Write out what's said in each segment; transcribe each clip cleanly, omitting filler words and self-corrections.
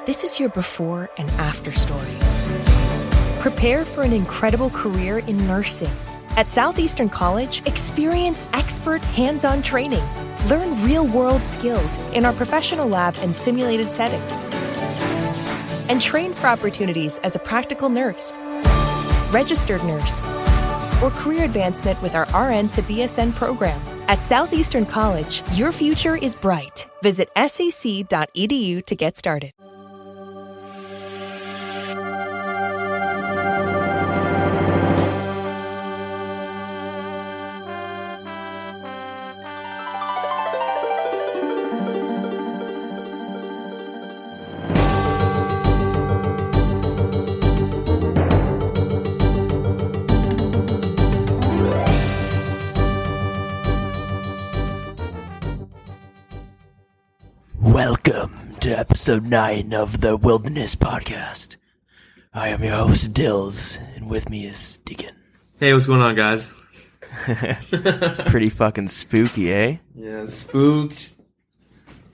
This is your before and after story. Prepare for an incredible career in nursing. At Southeastern College, experience expert hands-on training. Learn real-world skills in our professional lab and simulated settings. And train for opportunities as a practical nurse, registered nurse, or career advancement with our RN to BSN program. At Southeastern College, your future is bright. Visit sac.edu to get started. Welcome to episode 9 of the Wilderness Podcast. I am your host, Dills, and with me is Deagin. Hey, what's going on, guys? It's pretty fucking spooky, eh? Yeah, spooked.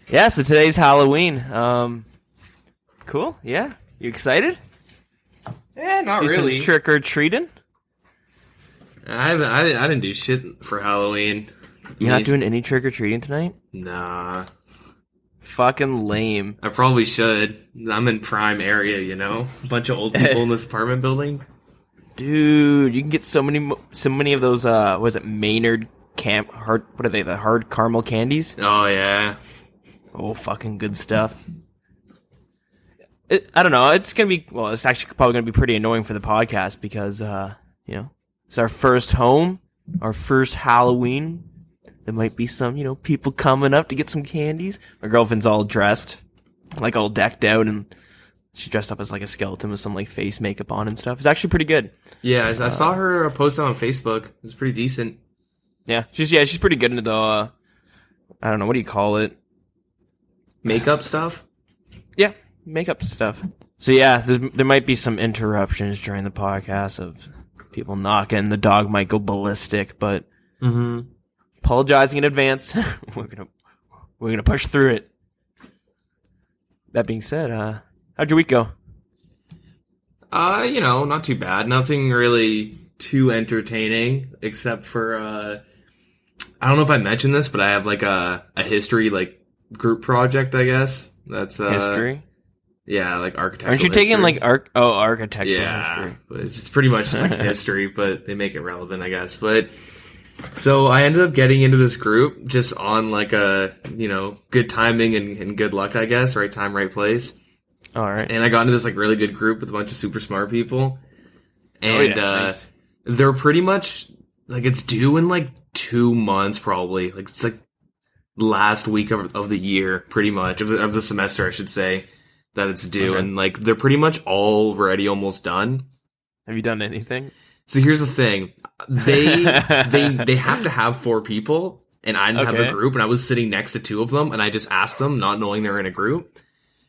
Yeah, so today's Halloween. Cool, yeah. You excited? Yeah, not Do really. some trick-or-treating? I didn't do shit for Halloween. You're not doing any trick-or-treating tonight? Nah. Fucking lame. I probably should. I'm in prime area, you know? A bunch of old people in this apartment building. Dude, you can get so many of those, was it Maynard what are they, the hard caramel candies? Oh, yeah. Oh, fucking good stuff. I don't know, it's actually probably going to be pretty annoying for the podcast because, it's our first home, our first Halloween. There might be some, people coming up to get some candies. My girlfriend's all dressed, like all decked out, and she's dressed up as like a skeleton with some like face makeup on and stuff. It's actually pretty good. Yeah, I saw her post it on Facebook. It was pretty decent. Yeah, she's pretty good into the, I don't know, what do you call it? Makeup stuff? Yeah, makeup stuff. So yeah, there might be some interruptions during the podcast of people knocking. The dog might go ballistic, but apologizing in advance. We're gonna push through it. That being said, how'd your week go? Not too bad. Nothing really too entertaining, except for I don't know if I mentioned this, but I have like a history group project, I guess. That's History? Yeah, like architectural. Aren't you taking history. architectural history? history? But it's pretty much just like history, but they make it relevant, I guess. But so I ended up getting into this group just on like a good timing and good luck, I guess. Right time, right place. All right. And I got into this like really good group with a bunch of super smart people, and nice. They're pretty much like it's due in like 2 months, probably. Like it's like last week of the year, pretty much of the semester, I should say. That it's due, and like they're pretty much already almost done. Have you done anything? So here's the thing: they have to have 4 people, and I didn't have a group, and I was sitting next to 2 of them, and I just asked them, not knowing they were in a group,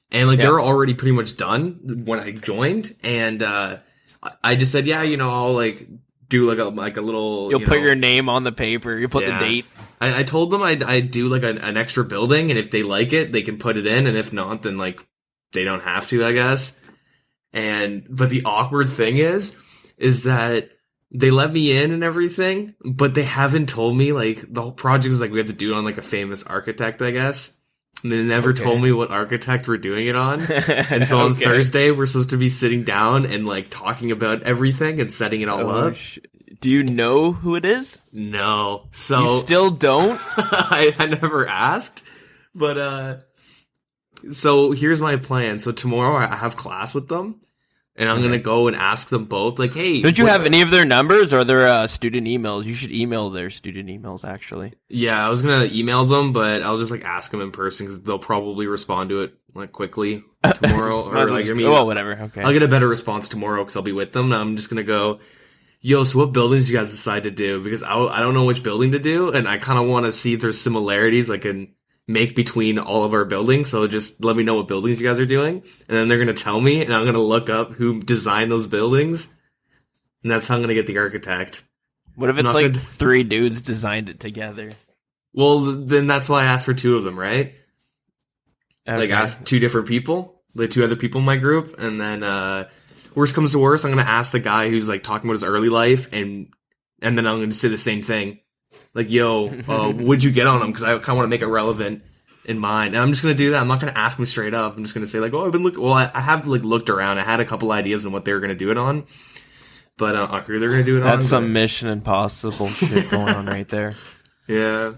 and like they were already pretty much done when I joined, and I just said, yeah, I'll like do like a little. You'll put your name on the paper. You put the date. I told them I'd do like an extra building, and if they like it, they can put it in, and if not, then like. They don't have to, I guess. But the awkward thing is that they let me in and everything, but they haven't told me, like, the whole project is like we have to do it on like a famous architect, I guess. And they never told me what architect we're doing it on. And so on Thursday, we're supposed to be sitting down and like talking about everything and setting it all up. Do you know who it is? No. So you still don't? I never asked, but so here's my plan. So tomorrow I have class with them, and I'm going to go and ask them both, like, hey... Don't you have any of their numbers or their student emails? You should email their student emails, actually. Yeah, I was going to email them, but I'll just, like, ask them in person, because they'll probably respond to it, like, quickly tomorrow. Or, like, whatever, okay. I'll get a better response tomorrow, because I'll be with them, and I'm just going to go, yo, so what buildings do you guys decide to do? Because I don't know which building to do, and I kind of want to see if there's similarities, like, in... make between all of our buildings, so just let me know what buildings you guys are doing, and then they're going to tell me, and I'm going to look up who designed those buildings, and that's how I'm going to get the architect. What if it's like 3 dudes designed it together? Well, then that's why I asked for 2 of them, right? Okay. Like, ask 2 different people, the 2 other people in my group, and then worst comes to worst, I'm gonna ask the guy who's like talking about his early life, and then I'm gonna say the same thing, like, yo, what'd you get on him? Because I kind of want to make it relevant in mine, and I'm just gonna do that. I'm not gonna ask him straight up. I'm just gonna say like, oh, I've been looking. Well, I have like looked around. I had a couple ideas on what they were gonna do it on, but who they're gonna do it on? That's some Mission Impossible shit going on right there. Yeah,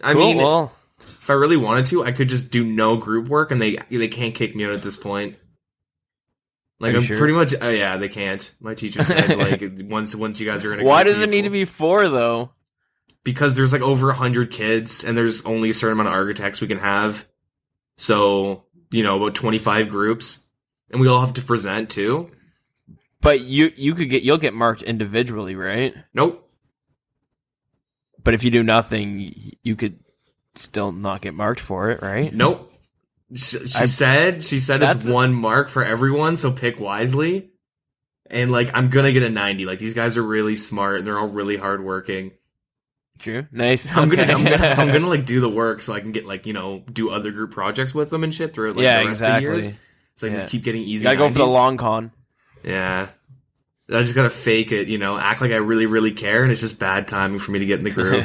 I Cool, mean, well, if I really wanted to, I could just do no group work, and they can't kick me out at this point. Like, I'm sure? pretty much, yeah, they can't. My teacher said, like, once you guys are in a why group, does it need to be 4 though? Because there's, like, over 100 kids, and there's only a certain amount of architects we can have. So, about 25 groups. And we all have to present, too. But you'll get marked individually, right? Nope. But if you do nothing, you could still not get marked for it, right? Nope. She said it's 1 mark for everyone, so pick wisely. And, like, I'm gonna get a 90. Like, these guys are really smart, and they're all really hardworking. True. Nice. I'm gonna like do the work so I can get like, do other group projects with them and shit through like the rest of the years. So I just keep getting easy. Gotta 90s. go for the long con. Yeah. I just gotta fake it, act like I really, really care, and it's just bad timing for me to get in the group.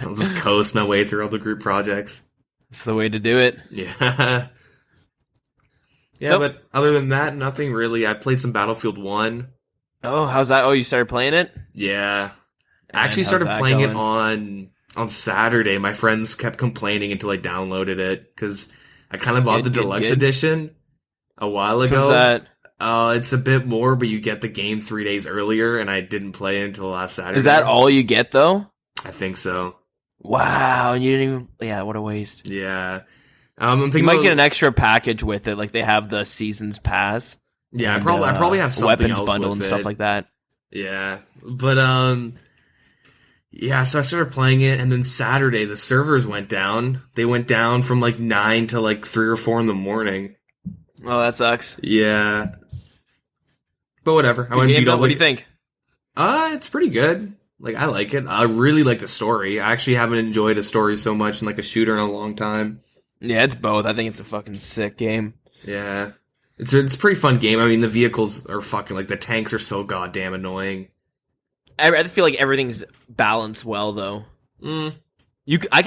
I'll just coast my way through all the group projects. That's the way to do it. Yeah. Yeah, but other than that, nothing really. I played some Battlefield 1. Oh, how's that? Oh, you started playing it? Yeah. I actually started playing it on Saturday. My friends kept complaining until I downloaded it, because I kind of bought the deluxe edition a while ago. How's that? It's a bit more, but you get the game 3 days earlier, and I didn't play it until last Saturday. Is that all you get, though? I think so. Wow, and you didn't even... Yeah, what a waste. Yeah. I'm thinking you might get an extra package with it, like they have the Seasons Pass. Yeah, I probably have something weapons else bundle with and it. stuff like that. Yeah, but yeah, so I started playing it, and then Saturday the servers went down. They went down from like 9 to like 3 or 4 in the morning. Oh, that sucks. Yeah, but whatever. What do you think? It's pretty good. Like, I like it. I really like the story. I actually haven't enjoyed a story so much in like a shooter in a long time. Yeah, it's both. I think it's a fucking sick game. Yeah, it's a pretty fun game. I mean, the vehicles are fucking like the tanks are so goddamn annoying. I feel like everything's balanced well, though. I've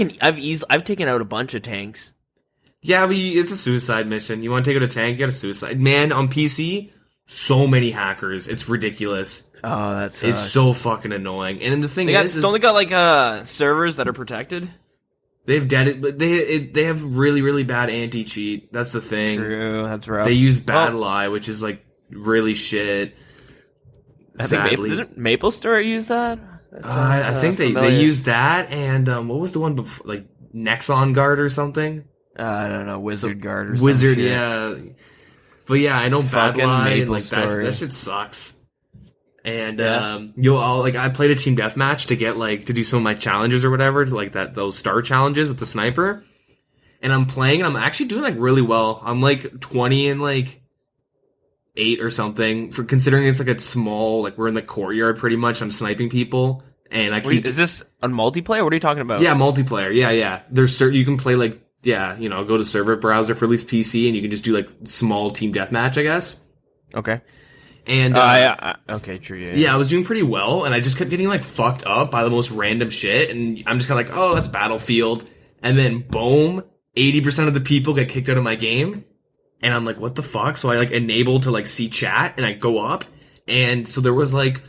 taken out a bunch of tanks. Yeah, but it's a suicide mission. You want to take out a tank, you got a suicide. Man, on PC, so many hackers. It's ridiculous. Oh, that sucks. It's so fucking annoying. And the thing don't they got like servers that are protected? They have really, really bad anti-cheat. That's the thing. True, that's rough. They use Battle Eye, which is like really shit. Sadly. Didn't Maple Store use that? I think they used that, and what was the one before, like Nexon Guard or something? I don't know, Wizard Guard or something. Wizard, yeah. But yeah, I know Battle Eye, and like that shit sucks. And I played a team deathmatch to get like to do some of my challenges or whatever, to like those star challenges with the sniper. And I'm playing, and I'm actually doing like really well. I'm like 20 and like 8 or something, for considering it's like a small, like we're in the courtyard pretty much. I'm sniping people, and is this on multiplayer? What are you talking about? Yeah, multiplayer. Yeah. There's you can play like go to server browser for at least PC, and you can just do like small team deathmatch, I guess. Okay. And okay, true. Yeah, I was doing pretty well, and I just kept getting like fucked up by the most random shit, and I'm just kind of like, oh, that's Battlefield, and then boom, 80% of the people get kicked out of my game, and I'm like, what the fuck? So I like enable to like see chat, and I go up, and so there was like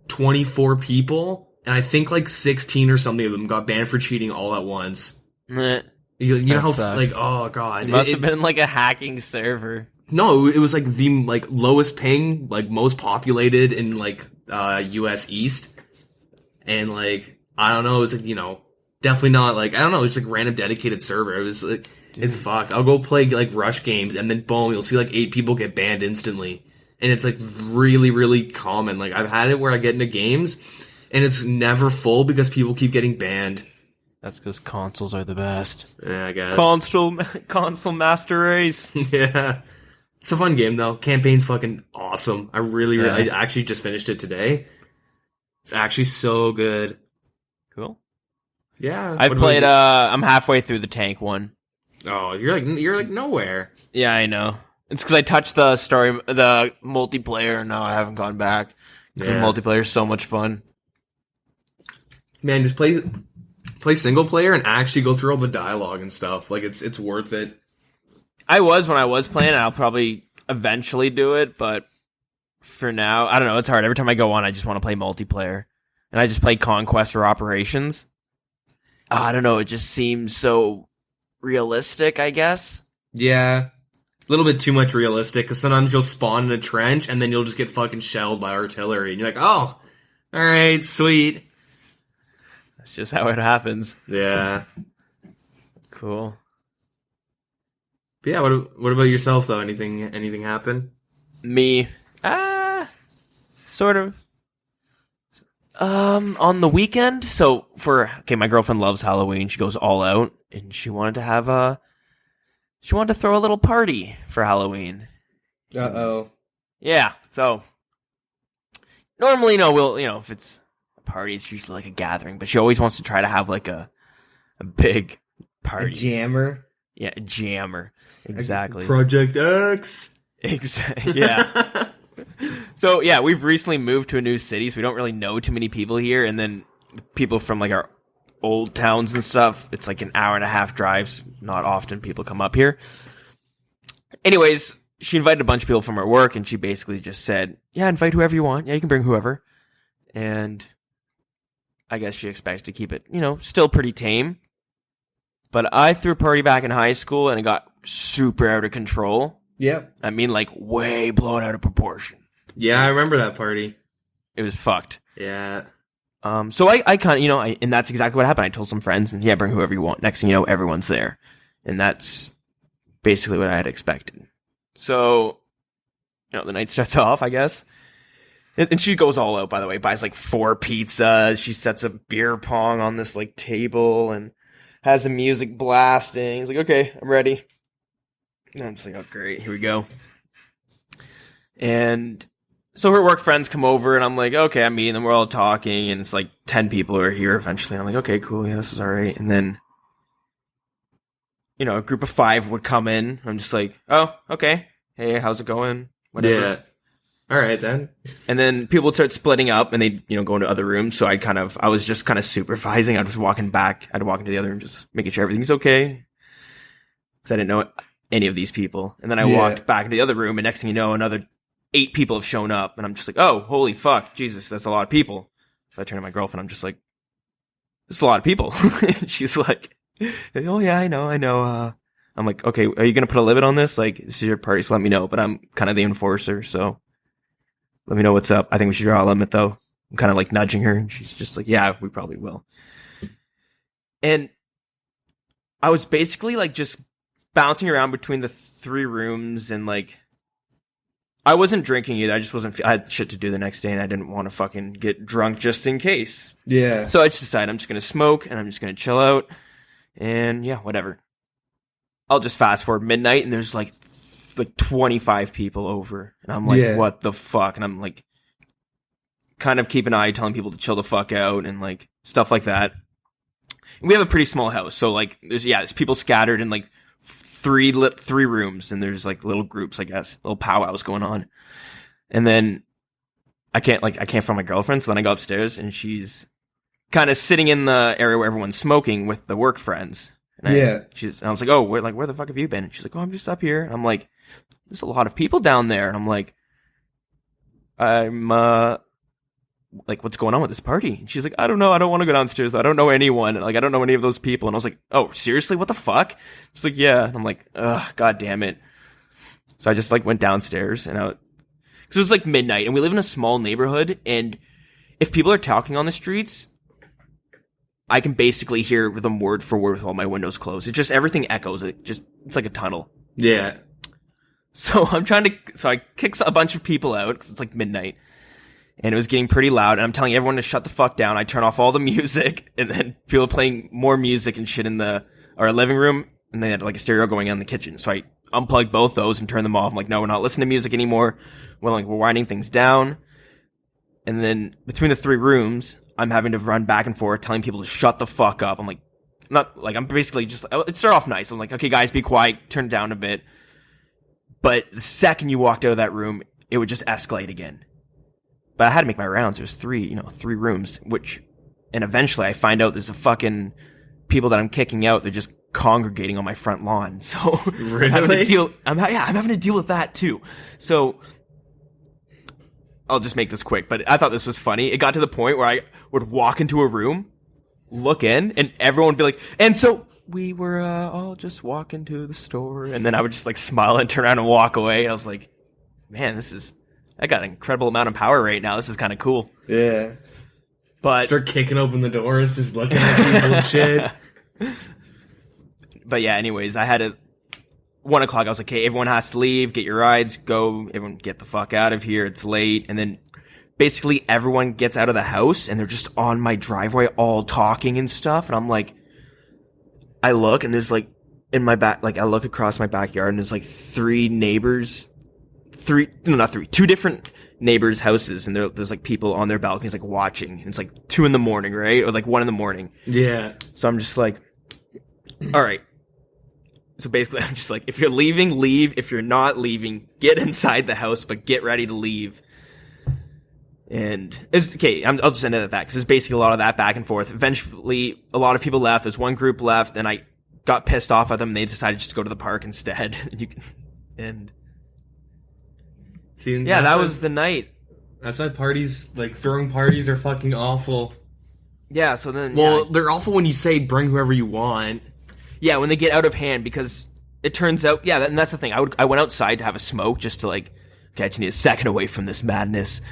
24 people, and I think like 16 or something of them got banned for cheating all at once. You know how sucks. like, oh god, it must have been like a hacking server. No, it was like the like lowest ping, like most populated in like US East. And like I don't know, it was like, definitely not like, I don't know, it's like random dedicated server. It was like It's fucked. I'll go play like rush games and then boom, you'll see like 8 people get banned instantly. And it's like really, really common. Like I've had it where I get into games and it's never full because people keep getting banned. That's because consoles are the best. Yeah, I guess. Console master race. Yeah. It's a fun game, though. Campaign's fucking awesome. I actually just finished it today. It's actually so good. Cool. Yeah. I've played, I'm halfway through the tank one. Oh, you're like nowhere. Yeah, I know. It's because I touched the multiplayer, and now I haven't gone back. Because the multiplayer is so much fun. Man, just play single player and actually go through all the dialogue and stuff. Like, it's worth it. I was when I was playing, and I'll probably eventually do it, but for now, I don't know, it's hard. Every time I go on, I just want to play multiplayer. And I just play Conquest or Operations. I don't know, it just seems so realistic, I guess. Yeah. A little bit too much realistic, because sometimes you'll spawn in a trench, and then you'll just get fucking shelled by artillery, and you're like, oh, alright, sweet. That's just how it happens. Yeah. Cool. But yeah, what about yourself, though? Anything happen? Me? Sort of. On the weekend, my girlfriend loves Halloween. She goes all out, and she wanted to throw a little party for Halloween. Uh-oh. Yeah, so normally, if it's a party, it's usually like a gathering, but she always wants to try to have like a big party. A jammer? Yeah, a jammer. Exactly. Project X. Yeah. So, yeah, we've recently moved to a new city, so we don't really know too many people here. And then people from, like, our old towns and stuff, it's like an hour and a half drives. Not often people come up here. Anyways, she invited a bunch of people from her work, and she basically just said, yeah, invite whoever you want. Yeah, you can bring whoever. And I guess she expected to keep it, still pretty tame. But I threw a party back in high school, and it got super out of control. Yep. I mean, like, way blown out of proportion. Yeah, I remember that party. It was fucked. Yeah. So I kind of, and that's exactly what happened. I told some friends, and yeah, bring whoever you want. Next thing you know, everyone's there. And that's basically what I had expected. So, the night starts off, I guess. And she goes all out, by the way, buys like 4 pizzas. She sets up beer pong on this like table and has the music blasting. He's like, okay, I'm ready. And I'm just like, oh, great, here we go. And so her work friends come over, and I'm like, okay, I'm meeting them. We're all talking, and it's like 10 people who are here eventually. I'm like, okay, cool, yeah, this is all right. And then, a group of 5 would come in. I'm just like, oh, okay. Hey, how's it going? Whatever. Yeah. All right, then. And then people would start splitting up, and they'd, go into other rooms. So I was just kind of supervising. I was walking back. I'd walk into the other room, just making sure everything's okay. Because I didn't know any of these people. And then I walked back into the other room, and next thing you know, another 8 people have shown up, and I'm just like, oh, holy fuck, Jesus, that's a lot of people. So I turn to my girlfriend, I'm just like, it's a lot of people. And she's like, oh yeah, I know. I'm like, okay, are you gonna put a limit on this? Like, this is your party, so let me know. But I'm kind of the enforcer, so let me know what's up. I think we should draw a limit, though. I'm kind of like nudging her, and she's just like, yeah, we probably will. And I was basically like just bouncing around between the 3 rooms, and like, I wasn't drinking either. I just wasn't. I had shit to do the next day, and I didn't want to fucking get drunk just in case. Yeah. So I just decided I'm just gonna smoke, and I'm just gonna chill out, and yeah, whatever. I'll just fast forward midnight, and there's like 25 people over, and I'm like, what the fuck? And I'm like, kind of keep an eye, telling people to chill the fuck out, and like stuff like that. And we have a pretty small house, so like there's people scattered in like 3 rooms, and there's like little groups, I guess, little powwows going on. And then I can't find my girlfriend, so then I go upstairs, and she's kind of sitting in the area where everyone's smoking with the work friends. And I was like, oh, where the fuck have you been? And she's like, oh, I'm just up here. And I'm like, there's a lot of people down there. And I'm like, like, what's going on with this party? And she's like, I don't know. I don't want to go downstairs. I don't know anyone. Like, I don't know any of those people. And I was like, oh, seriously? What the fuck? She's like, yeah. And I'm like, ugh, god damn it. So I just like went downstairs, and because it was like midnight, and we live in a small neighborhood, and if people are talking on the streets, I can basically hear them word for word with all my windows closed. It just, everything echoes. It's like a tunnel. Yeah. So I kick a bunch of people out, because it's like midnight. And it was getting pretty loud, and I'm telling everyone to shut the fuck down. I turn off all the music, and then people playing more music and shit in our living room, and they had like a stereo going on in the kitchen. So I unplugged both those and turned them off. I'm like, no, we're not listening to music anymore. We're winding things down. And then between the 3 rooms, I'm having to run back and forth, telling people to shut the fuck up. I'm like, not like I'm basically just it started off nice. I'm like, okay, guys, be quiet, turn it down a bit. But the second you walked out of that room, it would just escalate again. But I had to make my rounds. There's three rooms, and eventually I find out there's a fucking people that I'm kicking out. They're just congregating on my front lawn. So really? I'm having to deal with that too. So I'll just make this quick, but I thought this was funny. It got to the point where I would walk into a room, look in, and everyone would be like, and so we were all just walking to the store. And then I would just like smile and turn around and walk away. I was like, man, I got an incredible amount of power right now. This is kind of cool. Yeah. But start kicking open the doors, just looking at people and shit. But yeah, anyways, I had 1 o'clock. I was like, okay, everyone has to leave, get your rides, go, everyone get the fuck out of here. It's late. And then basically everyone gets out of the house and they're just on my driveway all talking and stuff. And I'm like, I look and there's like in my back, like I look across my backyard and there's like two different neighbors' houses. And there's like people on their balconies like watching. And it's like 2 a.m, right? Or like 1 a.m. Yeah. So I'm just like, all right. So basically, I'm just like, if you're leaving, leave. If you're not leaving, get inside the house, but get ready to leave. And it's okay. I'll just end it at that because there's basically a lot of that back and forth. Eventually, a lot of people left. There's one group left, and I got pissed off at them. And they decided just to go to the park instead. See, yeah, that was the night. That's why parties, like throwing parties, are fucking awful. Yeah. So then, they're awful when you say bring whoever you want. Yeah, when they get out of hand, because it turns out, and that's the thing. I went outside to have a smoke just to like, okay, I just need a second away from this madness.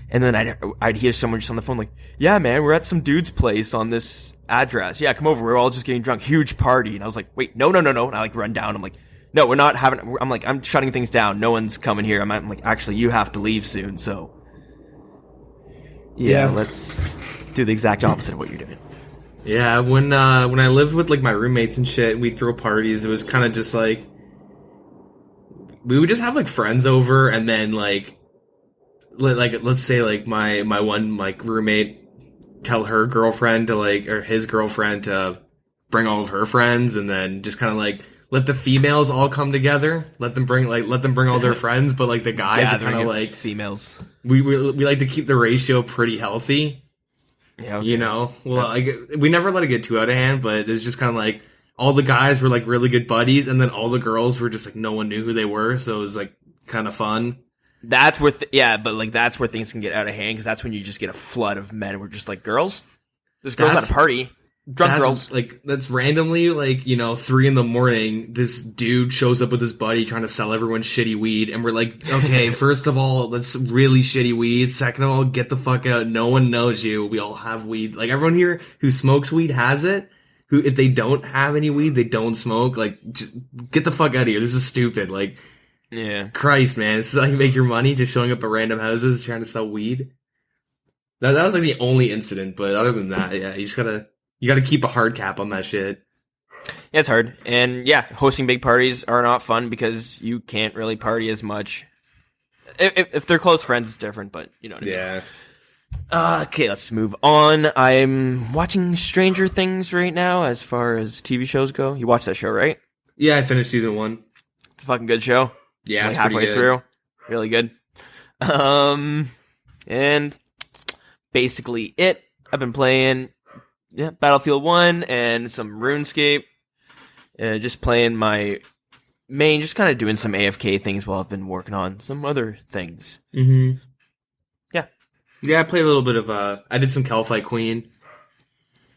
And then I'd hear someone just on the phone like, yeah, man, we're at some dude's place on this address. Yeah, come over. We're all just getting drunk. Huge party. And I was like, wait, no. And I like run down. I'm like, no, we're not having, I'm shutting things down. No one's coming here. I'm like, actually, you have to leave soon. So yeah, let's do the exact opposite of what you're doing. Yeah, when I lived with like my roommates and shit, we'd throw parties. It was kind of just like we would just have like friends over, and then like let's say like my one like roommate tell her girlfriend to like or his girlfriend to bring all of her friends, and then just kind of like let the females all come together. Let them bring all their friends, but like the guys are kind of like females. We like to keep the ratio pretty healthy. Yeah, okay. You know, well, like we never let it get too out of hand, but it's just kind of like all the guys were like really good buddies, and then all the girls were just like no one knew who they were, so it was like kind of fun. That's where, but like that's where things can get out of hand because that's when you just get a flood of men. We're just like girls. There's girls at a party. Drunk girls. Like that's randomly like 3 a.m. This dude shows up with his buddy trying to sell everyone shitty weed, and we're like, okay, first of all, that's really shitty weed. Second of all, get the fuck out. No one knows you. We all have weed. Like everyone here who smokes weed has it. Who if they don't have any weed, they don't smoke. Like just get the fuck out of here. This is stupid. Like yeah, Christ, man, this is how you make your money, just showing up at random houses trying to sell weed. That was like the only incident, but other than that, yeah, you gotta keep a hard cap on that shit. Yeah, it's hard. And yeah, hosting big parties are not fun because you can't really party as much. If they're close friends, it's different, but you know what I mean. Yeah. Okay, let's move on. I'm watching Stranger Things right now as far as TV shows go. You watched that show, right? Yeah, I finished season 1. It's a fucking good show. Yeah, it's halfway pretty good. through. Really good. And basically it. I've been playing Battlefield 1 and some RuneScape. Just playing my main, just kind of doing some AFK things while I've been working on some other things. Mm-hmm. Yeah. Yeah, I played a little bit of, I did some Calfight Queen.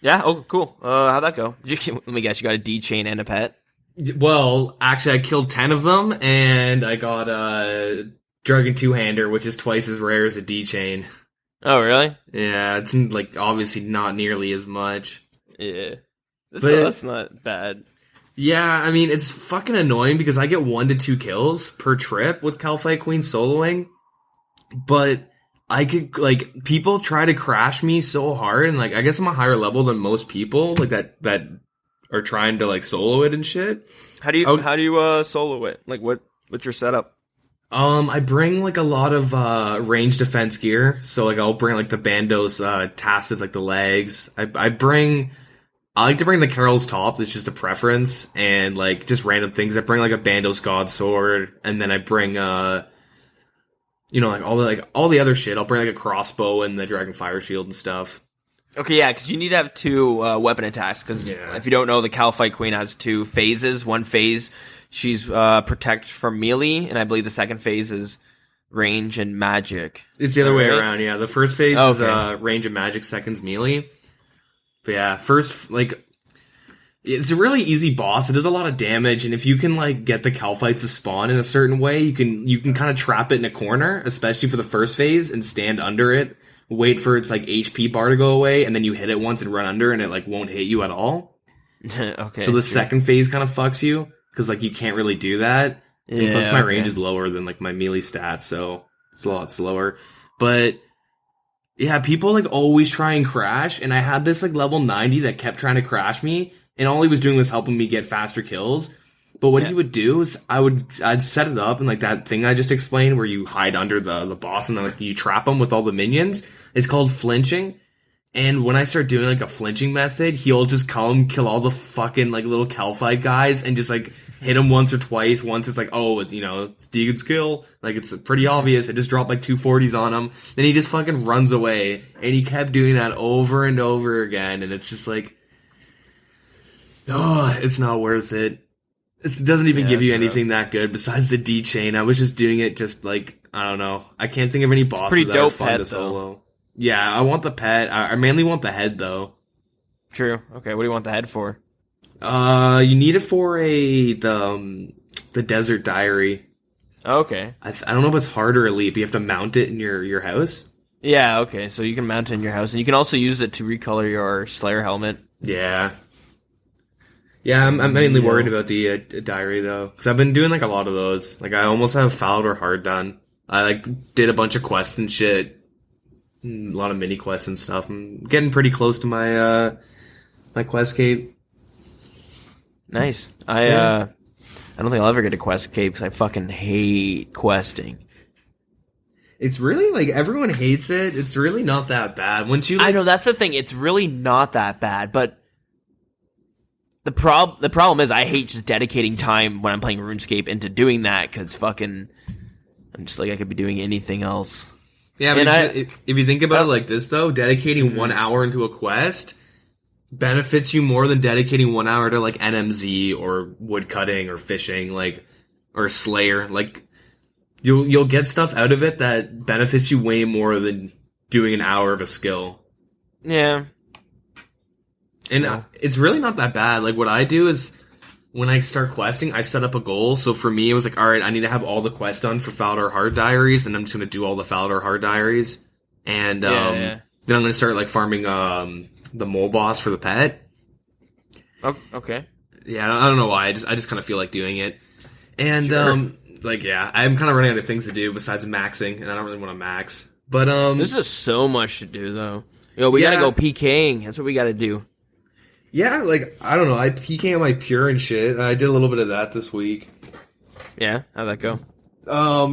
Yeah? Oh, cool. How'd that go? Let me guess, you got a D chain and a pet? Well, actually, I killed 10 of them, and I got a Dragon Two-Hander, which is twice as rare as a D chain. Oh, really? Yeah, it's like obviously not nearly as much. Yeah. That's not bad. Yeah, I mean, it's fucking annoying because I get 1 to 2 kills per trip with Calfight Queen soloing, but I could, like, people try to crash me so hard, and, like, I guess I'm a higher level than most people, like, that are trying to, like, solo it and shit. How do you solo it? Like, what's your setup? I bring, like, a lot of, range defense gear, so, like, I'll bring, like, the Bandos, Tastas, like, the legs. I bring I like to bring the Carol's Top. It's just a preference, and like just random things. I bring like a Bandos God Sword, and then I bring like all the other shit. I'll bring like a crossbow and the Dragon Fire Shield and stuff. Okay, yeah, because you need to have 2 weapon attacks, because if you don't know, the Calphite Queen has 2 phases. One phase, she's protect from melee, and I believe the second phase is range and magic. It's the other way around, yeah. The first phase is range and magic, second's melee. But yeah, first, like, it's a really easy boss. It does a lot of damage, and if you can, like, get the Calphites to spawn in a certain way, you can kind of trap it in a corner, especially for the first phase, and stand under it. Wait for its, like, HP bar to go away, and then you hit it once and run under, and it, like, won't hit you at all. Okay. So the second phase kind of fucks you, because, like, you can't really do that. And plus my range is lower than, like, my melee stats, so it's a lot slower. But, yeah, people, like, always try and crash, and I had this, like, level 90 that kept trying to crash me, and all he was doing was helping me get faster kills. But what he would do is I'd set it up, and like that thing I just explained where you hide under the boss and then like you trap him with all the minions. It's called flinching. And when I start doing like a flinching method, he'll just come kill all the fucking like little Calphite guys and just like hit him once or twice. Once it's like, oh, it's it's Deagin's kill. Like it's pretty obvious. I just dropped like 240s on him. Then he just fucking runs away. And he kept doing that over and over again. And it's just like, oh, it's not worth it. It doesn't even give you anything that good besides the D chain. I was just doing it just like, I don't know. I can't think of any bosses pretty that are dope fun pet, to solo. Yeah, I want the pet. I mainly want the head though. True. Okay, what do you want the head for? You need it for the Desert Diary. Okay. I don't know if it's hard or elite, but you have to mount it in your house. Yeah, okay, so you can mount it in your house, and you can also use it to recolor your Slayer helmet. Yeah. Yeah, I'm mainly worried about the diary, though. Because I've been doing, like, a lot of those. Like, I almost have Fouled or Hard done. I, like, did a bunch of quests and shit. A lot of mini quests and stuff. I'm getting pretty close to my, my quest cape. Nice. I don't think I'll ever get a quest cape, because I fucking hate questing. It's really, like, everyone hates it. It's really not that bad. Once you, like... I know, that's the thing. It's really not that bad, but... The problem is I hate just dedicating time when I'm playing RuneScape into doing that, because fucking I'm just like I could be doing anything else. Yeah, but if you think about it like this though, dedicating 1 hour into a quest benefits you more than dedicating 1 hour to like NMZ or woodcutting or fishing, like or Slayer. Like you'll get stuff out of it that benefits you way more than doing an hour of a skill. Yeah. And it's really not that bad. Like, what I do is, when I start questing, I set up a goal. So for me, it was like, alright, I need to have all the quests done for Fouled or Hard diaries, and I'm just going to do all the Fouled or Hard diaries. And then I'm going to start, like, farming the mole boss for the pet. Oh, okay. Yeah, I don't know why. I just kind of feel like doing it. And, like, yeah, I'm kind of running out of things to do besides maxing, and I don't really want to max. But, There's just so much to do, though. We gotta go PKing. That's what we gotta do. Yeah, like, I don't know, I PK on my pure and shit. I did a little bit of that this week. Yeah? How'd that go?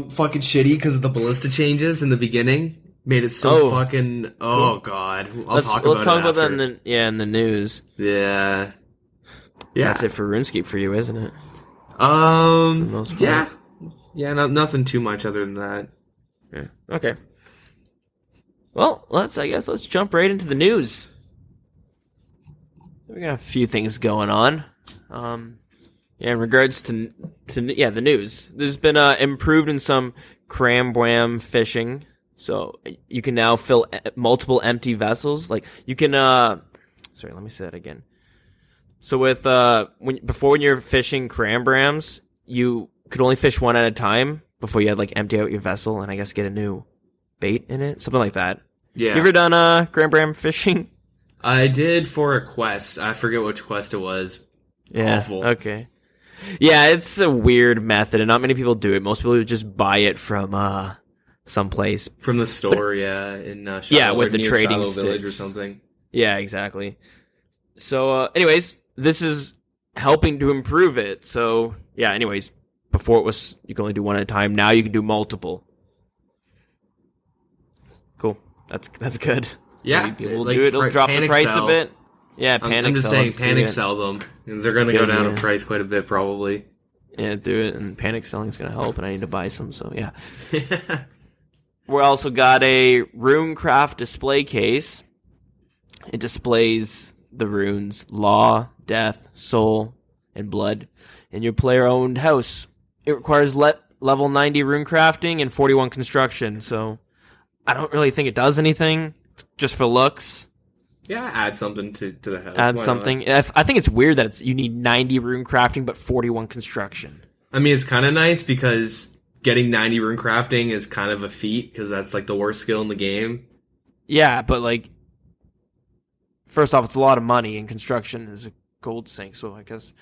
Fucking shitty because of the ballista changes in the beginning. Made it so fucking... Oh, cool. God. Let's talk about that in the news. Yeah. Yeah. That's it for RuneScape for you, isn't it? Yeah. Yeah, nothing too much other than that. Yeah. Okay. Well, let's jump right into the news. We got a few things going on. In regards to the news. There's been improved in some cram-bram fishing, so you can now fill multiple empty vessels. Like you can. Sorry, let me say that again. So with when you're fishing cram-brams, you could only fish one at a time before you had like empty out your vessel and I guess get a new bait in it, something like that. Yeah. You ever done cram-bram fishing? I did for a quest. I forget which quest it was. Yeah. Awful. Okay. Yeah, it's a weird method, and not many people do it. Most people just buy it from someplace. From the store, in Shallow, with the trading Shallow Village sticks or something. Yeah, exactly. So, anyways, this is helping to improve it. So, yeah, anyways, before it was you can only do one at a time. Now you can do multiple. Cool. That's good. Yeah, people like, do it. It'll drop the price a bit. Yeah, panic. I'm just sell saying, it, panic see it. sell them because they're going to go down in price quite a bit, probably. Yeah, do it, and panic selling is going to help, and I need to buy some. So yeah. We also got a Runecraft display case. It displays the runes Law, Death, Soul, and Blood in your player-owned house. It requires level 90 rune crafting and 41 construction, so I don't really think it does anything, just for looks. Yeah, add something to the house. Add Why something. not? I think it's weird that you need 90 rune crafting but 41 construction. I mean, it's kind of nice because getting 90 rune crafting is kind of a feat because that's like the worst skill in the game. Yeah, but like, first off, it's a lot of money, and construction is a gold sink, so I guess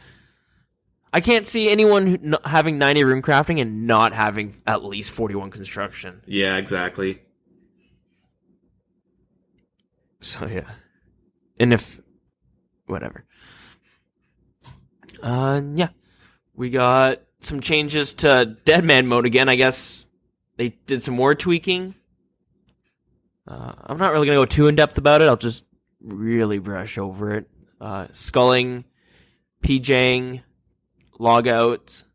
I can't see anyone having 90 rune crafting and not having at least 41 construction. Yeah, exactly. So yeah. And if whatever. Yeah. We got some changes to Deadman mode again. I guess they did some more tweaking. I'm not really going to go too in-depth about it. I'll just really brush over it. Sculling, PJing, logouts,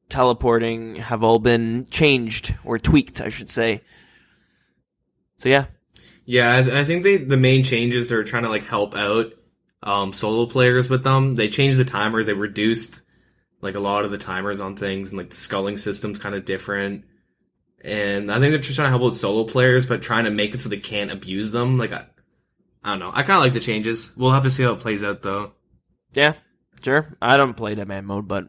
teleporting have all been changed, or tweaked, I should say. So yeah. Yeah, I think the main changes, they're trying to like help out solo players with them. They changed the timers. They reduced like a lot of the timers on things, and like the sculling system's kind of different. And I think they're just trying to help with solo players, but trying to make it so they can't abuse them. Like, I don't know. I kind of like the changes. We'll have to see how it plays out, though. Yeah, sure. I don't play Deadman mode, but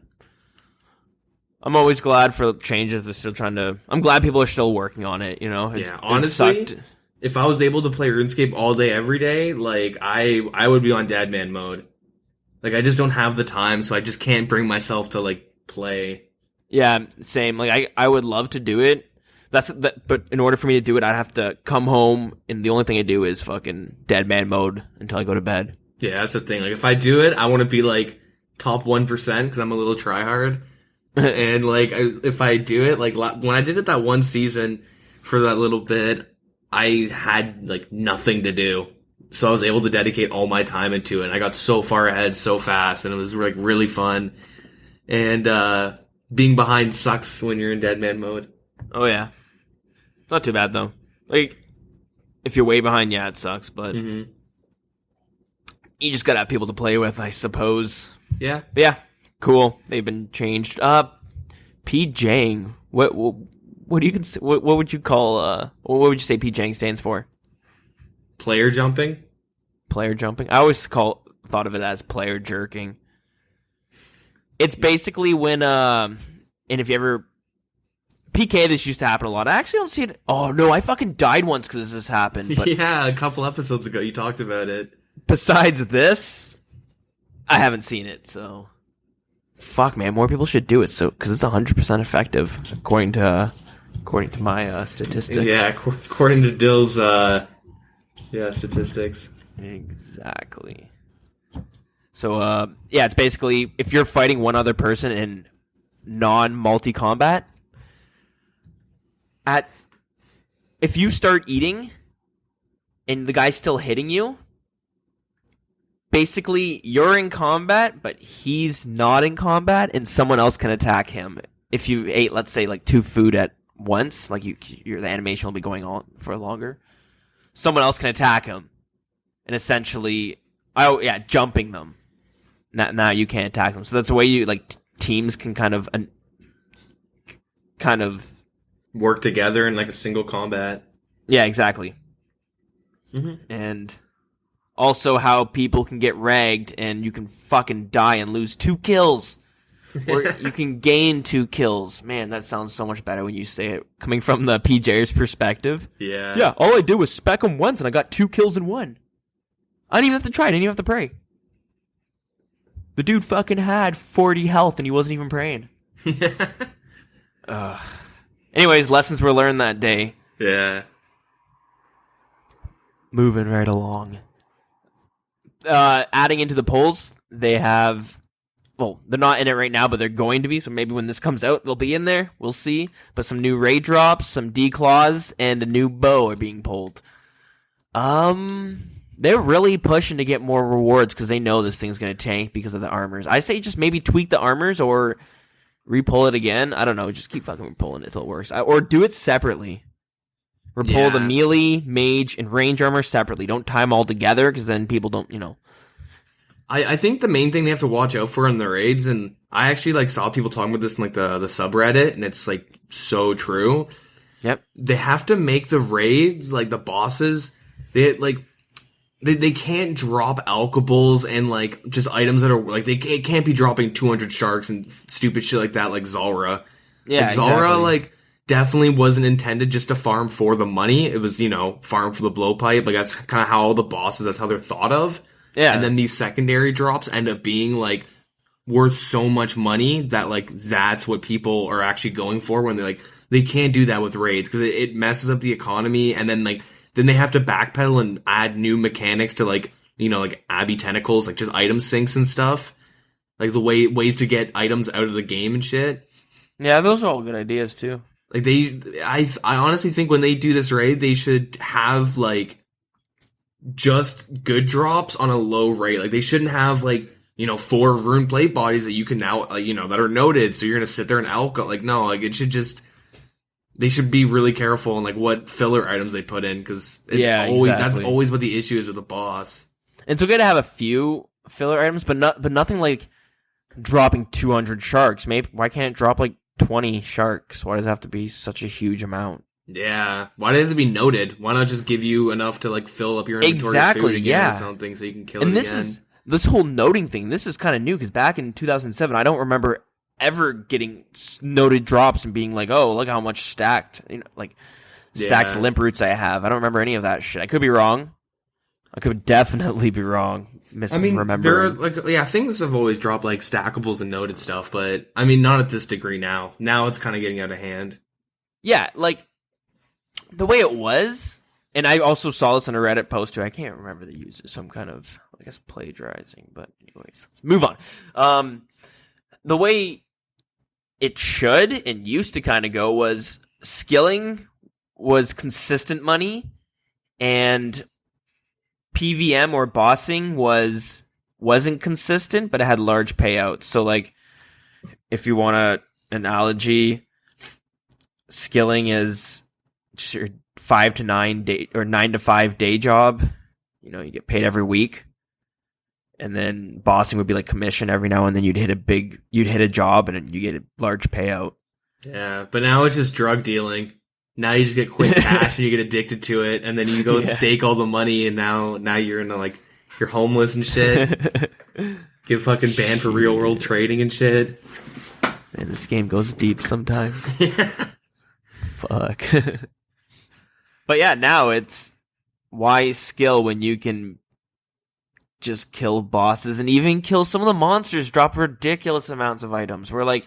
I'm always glad for changes. They're still trying to. I'm glad people are still working on it. You know. Yeah, honestly, if I was able to play RuneScape all day, every day, like I would be on Deadman mode. Like, I just don't have the time, so I just can't bring myself to like play. Yeah, same. Like I would love to do it. But in order for me to do it, I'd have to come home, and the only thing I do is fucking Deadman mode until I go to bed. Yeah, that's the thing. Like, if I do it, I want to be like top 1% because I'm a little tryhard. And like, if I do it, like when I did it that one season for that little bit, I had like nothing to do, so I was able to dedicate all my time into it. And I got so far ahead so fast, and it was like really fun. And being behind sucks when you're in Deadman mode. Oh yeah. Not too bad, though. Like, if you're way behind, yeah, it sucks, but you just gotta have people to play with, I suppose. Yeah. But yeah, cool. They've been changed. PJing. What do you what would you call, what would you say PJing stands for? Player jumping? Player jumping? I always thought of it as player jerking. It's basically when, and if you ever... PK, this used to happen a lot. I actually don't see it. Oh, no, I fucking died once because this happened. But yeah, a couple episodes ago you talked about it. Besides this, I haven't seen it, so... Fuck, man, more people should do it, so because it's 100% effective, according to my statistics. Yeah, according to Dill's statistics. Exactly. So, yeah, it's basically, if you're fighting one other person in non-multi-combat... If you start eating and the guy's still hitting you, basically you're in combat, but he's not in combat, and someone else can attack him. If you ate, let's say, like 2 food at once, like the animation will be going on for longer, someone else can attack him, and essentially, jumping them. Now you can't attack them. So that's the way you like teams can kind of work together in like a single combat. Yeah, exactly. And also how people can get ragged and you can fucking die and lose 2 kills. Or you can gain 2 kills. Man, that sounds so much better when you say it. Coming from the PJ's perspective. Yeah. Yeah, all I did was spec him once and I got 2 kills in one. I didn't even have to try. I didn't even have to pray. The dude fucking had 40 health and he wasn't even praying. Anyways, lessons were learned that day. Yeah. Moving right along. Adding into the polls, they have... Well, they're not in it right now, but they're going to be, so maybe when this comes out, they'll be in there. We'll see. But some new raid drops, some declaws, and a new bow are being pulled. they're really pushing to get more rewards because they know this thing's going to tank because of the armors. I say just maybe tweak the armors or re-pull it again. I don't know. Just keep fucking pulling it until it works. Or do it separately. Repull the melee, mage, and range armor separately. Don't tie them all together because then people don't, I think the main thing they have to watch out for in the raids, and I actually like saw people talking about this in like the subreddit, and it's like so true. Yep. They have to make the raids, like the bosses, they can't drop alkables and like just items that are like it can't be dropping 200 sharks and stupid shit like that, like Zulrah. Yeah, like, Zulrah exactly. like definitely wasn't intended just to farm for the money. It was farm for the blowpipe. Like that's kind of how all the bosses. That's how they're thought of. Yeah. And then these secondary drops end up being like worth so much money that like that's what people are actually going for when they're like they can't do that with raids because it messes up the economy, and then they have to backpedal and add new mechanics to like Abbey tentacles, like just item sinks and stuff, like the ways to get items out of the game and shit. Yeah, those are all good ideas too. Like I honestly think when they do this raid, they should have like just good drops on a low rate. Like they shouldn't have like 4 rune plate bodies that you can now that are noted. So you're gonna sit there and alka. Like no, like it should just. They should be really careful on like what filler items they put in because that's always what the issue is with the boss. It's okay to have a few filler items, but nothing like dropping 200 sharks. Maybe why can't it drop like 20 sharks? Why does it have to be such a huge amount? Yeah, why does it have to be noted? Why not just give you enough to like fill up your inventory of food again or something so you can kill it again? This whole noting thing. This is kind of new because back in 2007, I don't remember ever getting noted drops and being like, oh, look how much stacked limp roots I have. I don't remember any of that shit. I could be wrong. I could definitely be wrong. Remembering. Things have always dropped like stackables and noted stuff, but I mean, not at this degree now. Now it's kind of getting out of hand. Yeah, like the way it was, and I also saw this in a Reddit post too. I can't remember the user, so I'm kind of, I guess, plagiarizing. But anyways, let's move on. The way it should and used to kind of go was skilling was consistent money, and PVM or bossing wasn't consistent, but it had large payouts. So like, if you want an analogy, skilling is just your 5 to 9 day or 9 to 5 day job. You get paid every week. And then bossing would be like commission every now and then. You'd hit a job and you get a large payout. Yeah, but now it's just drug dealing. Now you just get quick cash and you get addicted to it, and then you go and stake all the money, and now you're in like you're homeless and shit. Get fucking banned for real world trading and shit. Man, this game goes deep sometimes. Fuck. But yeah, now it's why skill when you can just kill bosses and even kill some of the monsters, drop ridiculous amounts of items. We're like,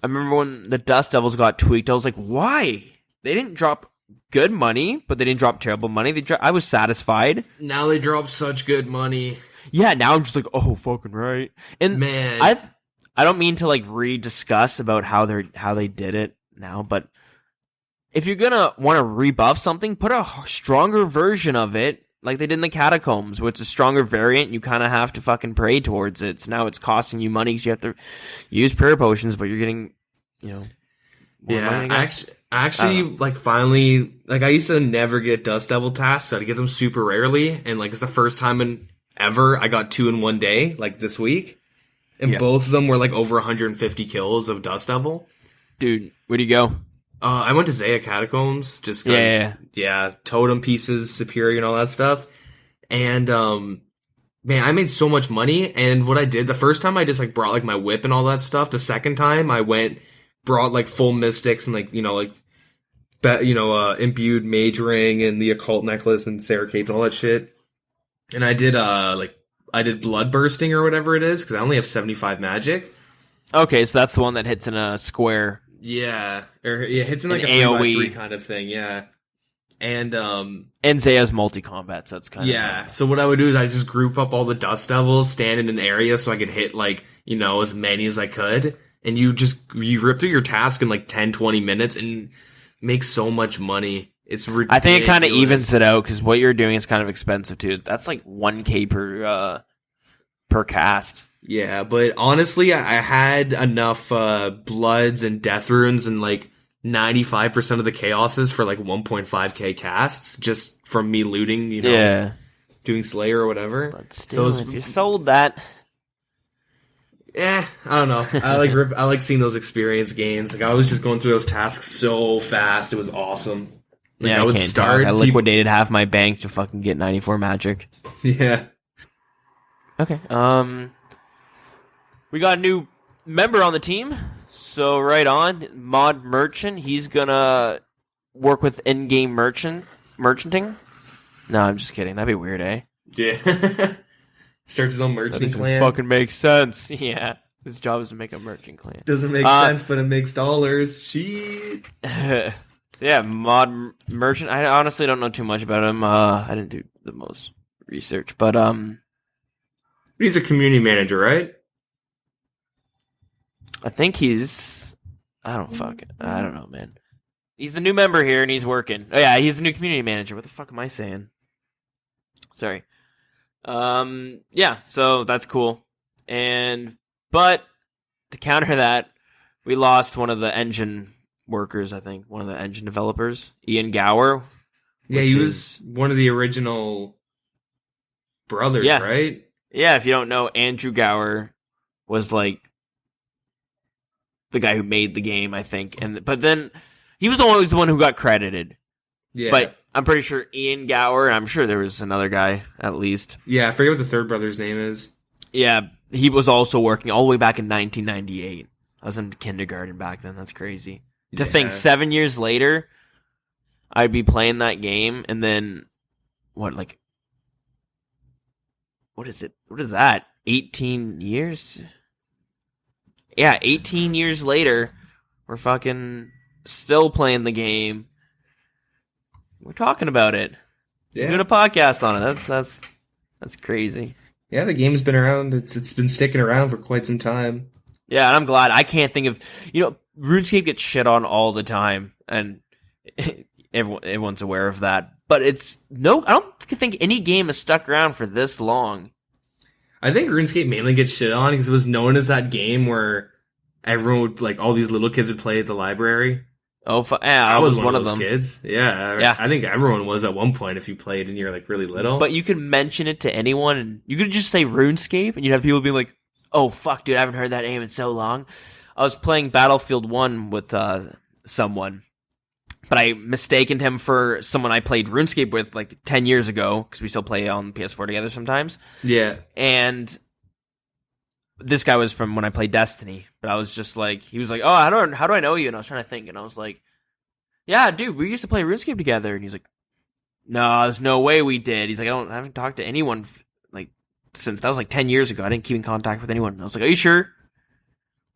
I remember when the Dust Devils got tweaked, I was like, why? They didn't drop good money, but they didn't drop terrible money. I was satisfied. Now they drop such good money. Yeah, now I'm just like, oh, fucking right. And man, I don't mean to like rediscuss about how they did it now, but if you're gonna want to rebuff something, put a stronger version of it. Like they did in the Catacombs, where it's a stronger variant, you kind of have to fucking pray towards it. So now it's costing you money because you have to use prayer potions, but you're getting, more money, I guess. Actually, like finally, like I used to never get Dust Devil tasks, so I get them super rarely, and like it's the first time ever I got 2 in one day, like this week, and both of them were like over 150 kills of Dust Devil. Dude, where'd you go? I went to Zaya Catacombs just because, totem pieces, superior and all that stuff. And, man, I made so much money. And what I did, the first time I just like brought like my whip and all that stuff. The second time I brought like full mystics and like, imbued mage ring and the occult necklace and Sarah cape and all that shit. And I did, blood bursting or whatever it is because I only have 75 magic. Okay, so that's the one that hits in a square. Yeah, hits in like a AoE 3x3 kind of thing, yeah. And Zaya's multi-combat, so that's kind of... so what I would do is I just group up all the Dust Devils, stand in an area so I could hit, like, as many as I could, and you rip through your task in, like, 10, 20 minutes and make so much money. It's ridiculous. I think it kind of evens it out because what you're doing is kind of expensive too. That's like $1,000 per cast. Yeah, but honestly, I had enough bloods and death runes and like 95% of the chaoses for like 1.5k casts just from me looting, doing Slayer or whatever. But still, if you sold that, I don't know. I like seeing those experience gains. Like I was just going through those tasks so fast, it was awesome. Like, I would start. I liquidated half my bank to fucking get 94 magic. Yeah. Okay. We got a new member on the team. So right on, Mod Merchant. He's gonna work with in-game merchanting. No, I'm just kidding. That'd be weird, eh? Yeah. Starts his own merchant clan. Fucking makes sense. Yeah. His job is to make a merchant clan. Doesn't make sense, but it makes dollars. Shit. Yeah, Mod Merchant. I honestly don't know too much about him. I didn't do the most research, but he's a community manager, right? I think he's... I don't know, man. He's the new member here, and he's working. Oh, yeah, he's the new community manager. What the fuck am I saying? Sorry. Yeah, so that's cool. But to counter that, we lost one of the engine workers, I think. One of the engine developers. Ian Gower. Yeah, he was one of the original brothers, right? Yeah, if you don't know, Andrew Gower was like the guy who made the game, I think. But then he was always the one who got credited. Yeah. But I'm pretty sure Ian Gower, and I'm sure there was another guy at least. Yeah, I forget what the third brother's name is. Yeah, he was also working all the way back in 1998. I was in kindergarten back then. That's crazy. To think 7 years later, I'd be playing that game, and then what is it? What is that? 18 years? Yeah, 18 years later, we're fucking still playing the game. We're talking about it. Yeah. We're doing a podcast on it. That's crazy. Yeah, the game's been around. It's been sticking around for quite some time. Yeah, and I'm glad. I can't think of... RuneScape gets shit on all the time, and everyone's aware of that. But I don't think any game has stuck around for this long. I think RuneScape mainly gets shit on because it was known as that game where everyone would, like, all these little kids would play at the library. Oh, I was one of those kids. Yeah. I think everyone was at one point if you played and you're, like, really little. But you could mention it to anyone, and you could just say RuneScape, and you'd have people be like, oh, fuck, dude, I haven't heard that name in so long. I was playing Battlefield 1 with someone, but I mistaken him for someone I played RuneScape with like 10 years ago, because we still play on PS4 together sometimes. Yeah. And this guy was from when I played Destiny, but I was just like, he was like, oh, how do I know you? And I was trying to think, and I was like, yeah, dude, we used to play RuneScape together. And he's like, no, there's no way we did. He's like, I haven't talked to anyone like since that was like 10 years ago. I didn't keep in contact with anyone. And I was like, are you sure?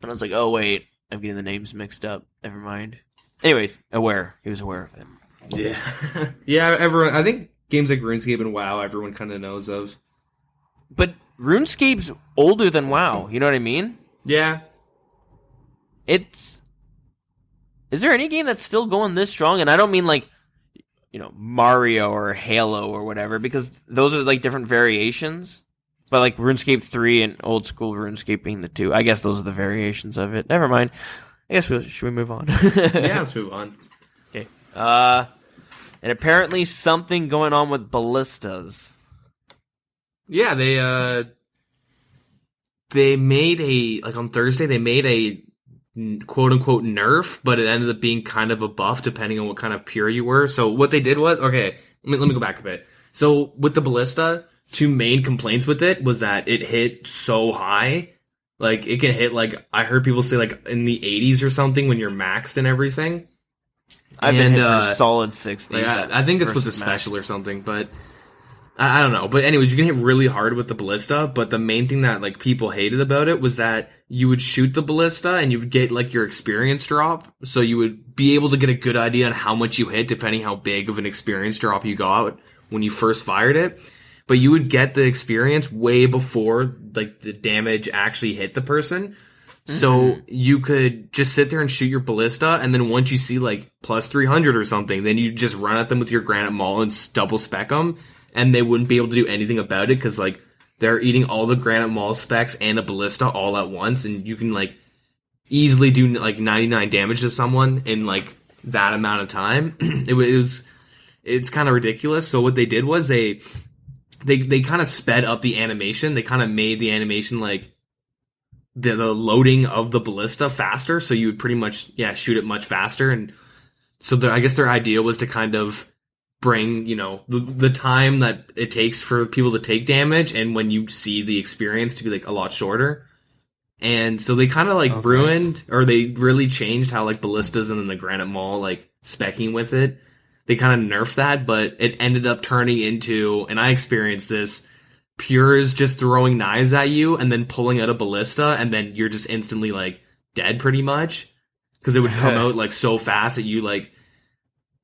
And I was like, oh, wait, I'm getting the names mixed up. Never mind. Anyways, he was aware of it. Yeah. Yeah, everyone, I think games like RuneScape and WoW, everyone kind of knows of. But RuneScape's older than WoW, you know what I mean? Yeah. Is there any game that's still going this strong? And I don't mean like, Mario or Halo or whatever, because those are like different variations. But like RuneScape 3 and Oldschool RuneScape being the two. I guess those are the variations of it. Never mind. I guess should we move on? Yeah, let's move on. Okay. And apparently something going on with ballistas. Yeah, they made on Thursday, they made a quote-unquote nerf, but it ended up being kind of a buff depending on what kind of pure you were. So what they did was... Okay, let me go back a bit. So with the ballista... Two main complaints with it was that it hit so high. Like, it can hit, like, I heard people say, like, in the 80s or something when you're maxed and everything. I've been hit for solid 60s. Like, I think it's with the special or something, but I don't know. But anyways, you can hit really hard with the ballista, but the main thing that, like, people hated about it was that you would shoot the ballista and you would get, like, your experience drop. So you would be able to get a good idea on how much you hit depending how big of an experience drop you got when you first fired it. But you would get the experience way before, like, the damage actually hit the person. So you could just sit there and shoot your ballista, and then once you see like plus 300 or something, then you just run at them with your granite maul and double spec them, and they wouldn't be able to do anything about it because like they're eating all the granite maul specs and a ballista all at once, and you can like easily do like 99 damage to someone in like that amount of time. It's kind of ridiculous. So what they did was they kind of sped up the animation. They kind of made the animation like the loading of the ballista faster, so you would pretty much shoot it much faster. And so I guess their idea was to kind of bring the time that it takes for people to take damage, and when you see the experience to be like a lot shorter. And so they kind of like ruined, or they really changed how like ballistas and then the granite maul like specking with it. They kind of nerfed that, but it ended up turning into, and I experienced this, pures just throwing knives at you and then pulling out a ballista, and then you're just instantly like dead pretty much, because it would come out like so fast that you like,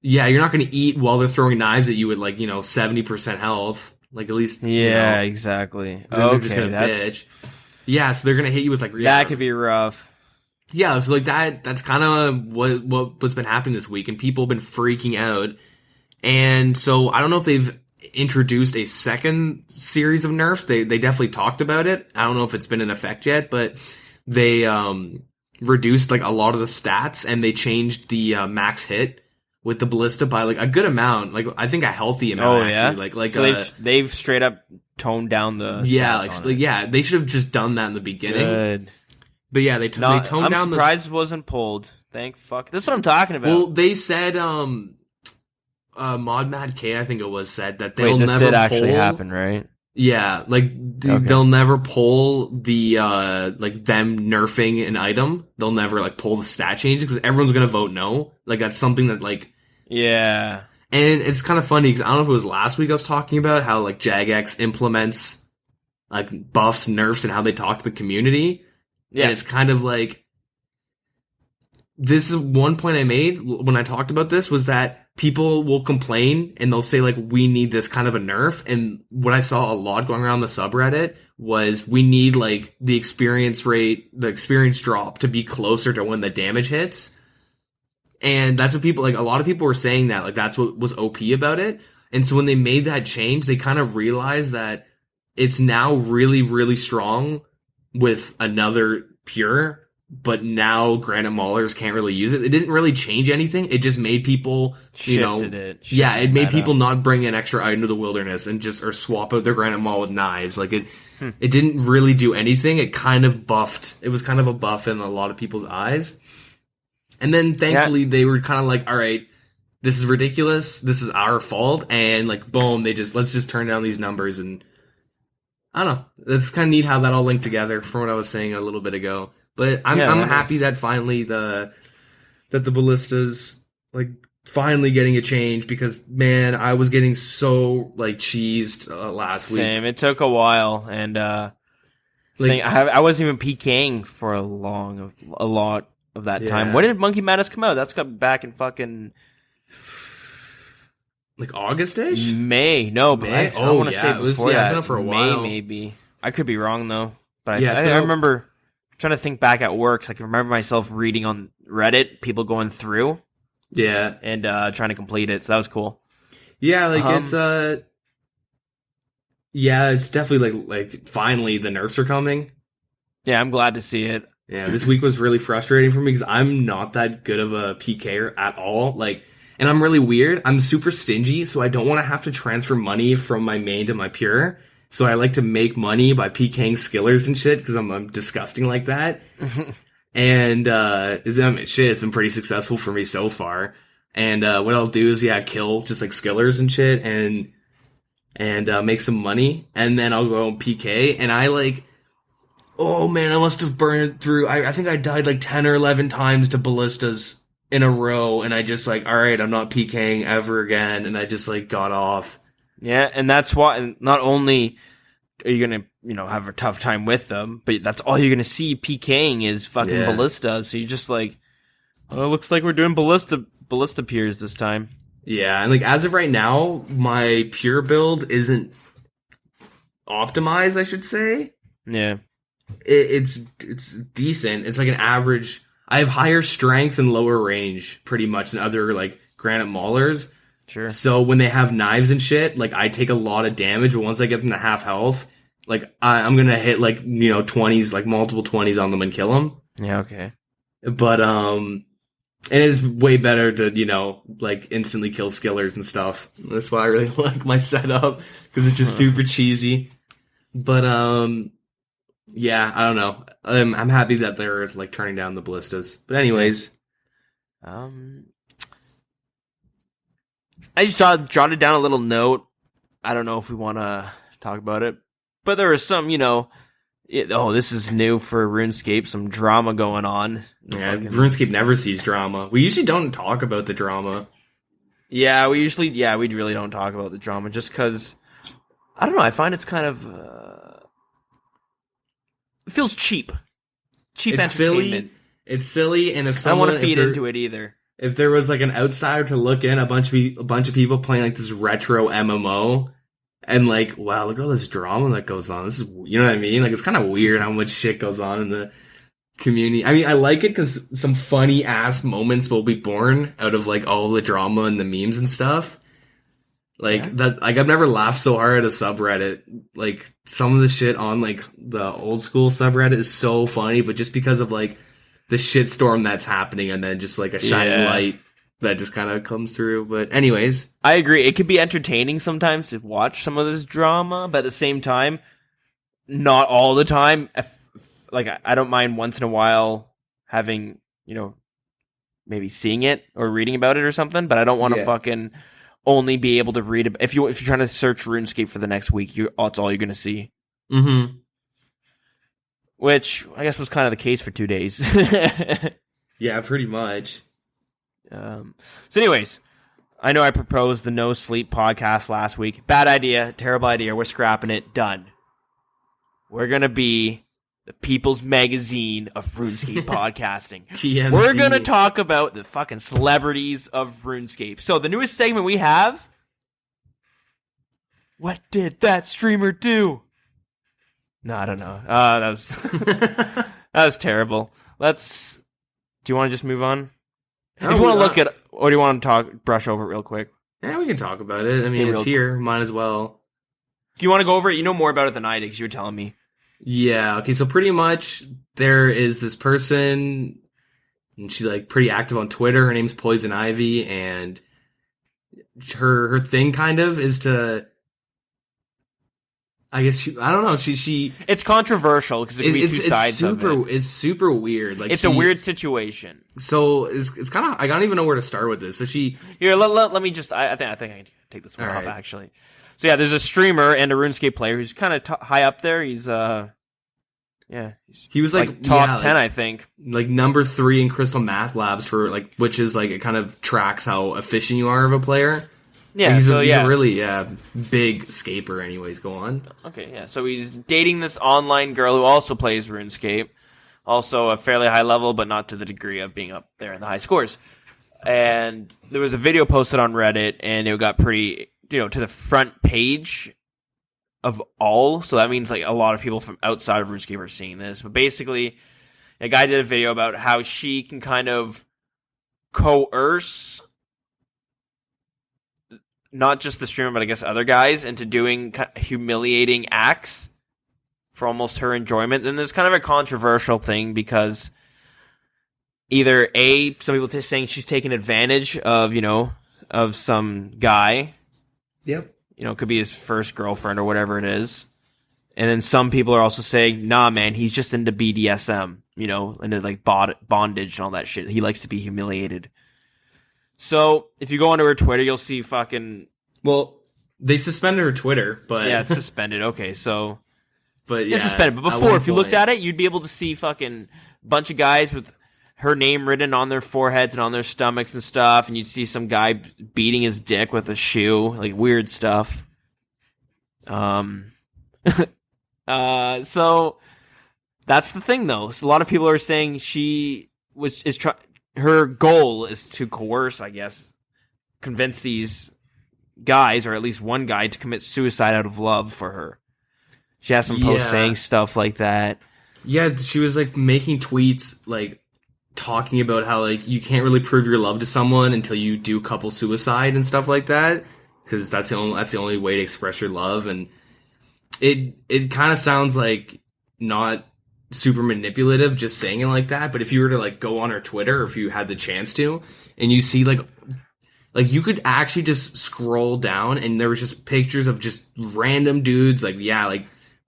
you're not going to eat while they're throwing knives at you at like 70% health, like at least exactly. They're just gonna bitch. So they're gonna hit you with like that could be rough. So like that's kind of what's been happening this week, and people have been freaking out. And so I don't know if they've introduced a second series of nerfs. They definitely talked about it. I don't know if it's been in effect yet, but they reduced like a lot of the stats, and they changed the max hit with the ballista by like a good amount, like I think a healthy amount. Actually. So they've straight up toned down the stats they should have just done that in the beginning. Good. But they toned down. I'm surprised it wasn't pulled. Thank fuck. That's what I'm talking about. Well, they said Mod Mad K, I think it was, said that they'll this never did pull, actually happen, right? Yeah, like they'll never pull the like them nerfing an item. They'll never like pull the stat changes because everyone's gonna vote no. Like that's something that like and it's kind of funny because I don't know if it was last week I was talking about how like Jagex implements like buffs, nerfs, and how they talk to the community. Yeah, and it's kind of like, this is one point I made when I talked about this, was that people will complain and they'll say like, we need this kind of a nerf. And what I saw a lot going around the subreddit was, we need like the experience rate, the experience drop to be closer to when the damage hits. And that's what people, like a lot of people were saying that, like that's what was OP about it. And so when they made that change, they kind of realized that it's now really, really strong with another pure, but now granite maulers can't really use it. It didn't really change anything. It just made people, it made people not bring an extra item to the wilderness and just, or swap out their granite maul with knives. Like it didn't really do anything. It kind of buffed. It was kind of a buff in a lot of people's eyes. And then thankfully they were kind of like, all right, this is ridiculous. This is our fault. And like, boom, let's just turn down these numbers. And I don't know. It's kind of neat how that all linked together from what I was saying a little bit ago. But I'm happy that finally the ballistas like finally getting a change, because man, I was getting so like cheesed last week. Same. It took a while, and I wasn't even PKing for a lot of that time. When did Monkey Madness come out? That's got back in fucking like August-ish? May. No, but May? I want to say before that. It's been for a while. May, maybe. I could be wrong, though. But I remember trying to think back at work, 'cause I can remember myself reading on Reddit, people going through. Yeah. And trying to complete it. So that was cool. Yeah, like it's definitely like finally the nerfs are coming. Yeah, I'm glad to see it. Yeah, this week was really frustrating for me because I'm not that good of a PKer at all. Like, and I'm really weird. I'm super stingy, so I don't want to have to transfer money from my main to my pure. So I like to make money by PKing skillers and shit because I'm disgusting like that. And it's been pretty successful for me so far. And what I'll do is kill just like skillers and shit and make some money, and then I'll go and PK. And I like, oh man, I must have burned through. I think I died like 10 or 11 times to ballistas in a row, and I just like, all right, I'm not PKing ever again, and I just like got off. Yeah, and that's why not only are you gonna have a tough time with them, but that's all you're gonna see PKing is fucking ballistas. So you're just like, oh, it looks like we're doing ballista piers this time. Yeah, and like as of right now, my pure build isn't optimized, I should say. Yeah. it's decent. It's like an average. I have higher strength and lower range, pretty much, than other like granite maulers. Sure. So when they have knives and shit, like I take a lot of damage, but once I get them to half health, like I'm gonna hit like 20s, like multiple 20s on them and kill them. Yeah. Okay. But and it's way better to like instantly kill skillers and stuff. That's why I really like my setup, because it's just super cheesy. But yeah, I don't know. I'm happy that they're like turning down the ballistas. But anyways, I just jotted down a little note. I don't know if we want to talk about it, but there was some, this is new for RuneScape, some drama going on. Yeah, RuneScape never sees drama. We usually don't talk about the drama. Yeah, we really don't talk about the drama, just because, I don't know, I find it's kind of, it feels cheap. Cheap it's entertainment. It's silly, and if I don't want to feed into it either. If there was like an outsider to look in, a bunch of people playing like this retro MMO, and like, wow, look at all this drama that goes on. This is, you know what I mean? Like, it's kind of weird how much shit goes on in the community. I mean, I like it because some funny ass moments will be born out of like all the drama and the memes and stuff. Like that, like I've never laughed so hard at a subreddit. Like some of the shit on like the old school subreddit is so funny, but just because of like the shitstorm that's happening, and then just like a shining light that just kind of comes through. But anyways, I agree. It could be entertaining sometimes to watch some of this drama, but at the same time, not all the time. Like I don't mind once in a while having, maybe seeing it or reading about it or something, but I don't want to fucking only be able to read it. If you're trying to search RuneScape for the next week, that's all you're going to see. Mm-hmm. Which I guess was kind of the case for 2 days. Yeah, pretty much. So anyways, I know I proposed the No Sleep podcast last week. Bad idea. Terrible idea. We're scrapping it. Done. We're going to be the People's Magazine of RuneScape podcasting. TMZ. We're going to talk about the fucking celebrities of RuneScape. So the newest segment we have, what did that streamer do? No, I don't know. That was that was terrible. Do you want to just move on? If you want to look at, or do you want to brush over it real quick? Yeah, we can talk about it. I mean, it's here. Might as well. Do you want to go over it? You know more about it than I did, because you were telling me. Yeah, okay, so pretty much there is this person, and she's like pretty active on Twitter. Her name's Poison Ivy, and her thing kind of is to, I guess I don't know. She it's controversial because it could be two sides super, of it. It's super weird. Like it's a weird situation. So it's kind of, I don't even know where to start with this. So here. Let me just. I think I can take this one off actually. So yeah, there's a streamer and a RuneScape player who's kind of high up there. He's he was like top 10, I think. Like number 3 in Crystal Math Labs for like, which is like, it kind of tracks how efficient you are of a player. Yeah, he's a really big scaper. Anyways, go on. Okay, yeah. So he's dating this online girl who also plays RuneScape, also a fairly high level, but not to the degree of being up there in the high scores. And there was a video posted on Reddit, and it got pretty, to the front page of all. So that means like a lot of people from outside of RuneScape are seeing this. But basically, a guy did a video about how she can kind of coerce not just the streamer, but I guess other guys into doing humiliating acts for almost her enjoyment. And there's kind of a controversial thing because either some people saying she's taking advantage of, of some guy. Yep. It could be his first girlfriend or whatever it is. And then some people are also saying, nah, man, he's just into BDSM, into like bondage and all that shit. He likes to be humiliated. So, if you go onto her Twitter, you'll see fucking... Well, they suspended her Twitter, but... Yeah, it's suspended. Okay, so... But yeah, it's suspended. But before, if you looked at it, you'd be able to see fucking bunch of guys with her name written on their foreheads and on their stomachs and stuff, and you'd see some guy beating his dick with a shoe, like weird stuff. So... That's the thing, though. So a lot of people are saying her goal is to coerce, I guess, convince these guys, or at least one guy, to commit suicide out of love for her. She has some posts saying stuff like that. Yeah, she was like making tweets like talking about how like you can't really prove your love to someone until you do couple suicide and stuff like that, because that's the only way to express your love. And it kind of sounds like not super manipulative just saying it like that, but if you were to like go on her Twitter, or if you had the chance to, and you see like you could actually just scroll down and there was just pictures of just random dudes like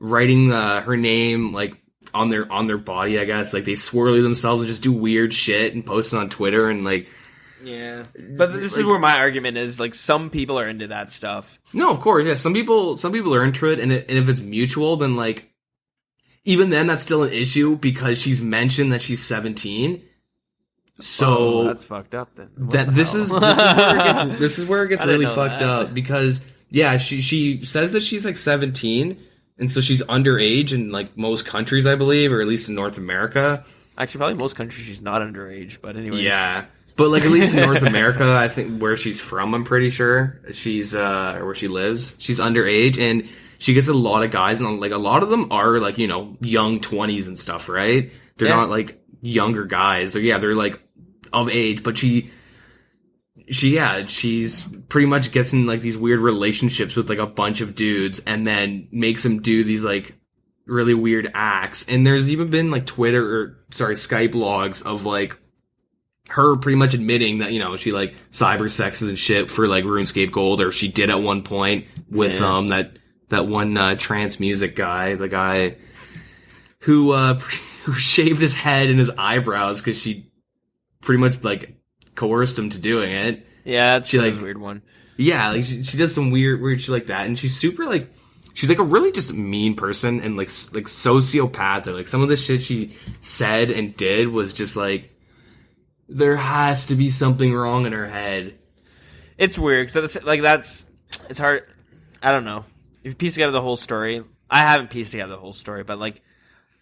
writing her name like on their body, I guess. Like they swirly themselves and just do weird shit and post it on Twitter and like. Yeah, but this is where my argument is. Like, some people are into that stuff. No, of course, yeah. Some people are into it, and if it's mutual, then like, even then, that's still an issue because she's mentioned that she's 17. So that's fucked up. Then this is where it gets really fucked up because yeah, she says that she's like 17, and so she's underage in like most countries, I believe, or at least in North America. Actually, probably most countries she's not underage, but anyways. Yeah. But like at least in North America, I think where she's from, I'm pretty sure she's or where she lives, she's underage, and she gets a lot of guys, and like a lot of them are like, you know, young 20s and stuff, right? They're not like younger guys. They're like of age, but she's pretty much gets in like these weird relationships with like a bunch of dudes, and then makes them do these like really weird acts. And there's even been like Skype logs of like her pretty much admitting that, you know, she like cyber sexes and shit for like RuneScape Gold, or she did at one point with that one trance music guy, the guy who shaved his head and his eyebrows because she pretty much like coerced him to doing it. Yeah, that's she like a weird one. Yeah, like she does some weird shit like that, and she's super like. She's like a really just mean person and like sociopath. Or like some of the shit she said and did was just like, there has to be something wrong in her head. It's weird because it's hard. I don't know if you piece together the whole story. I haven't pieced together the whole story, but like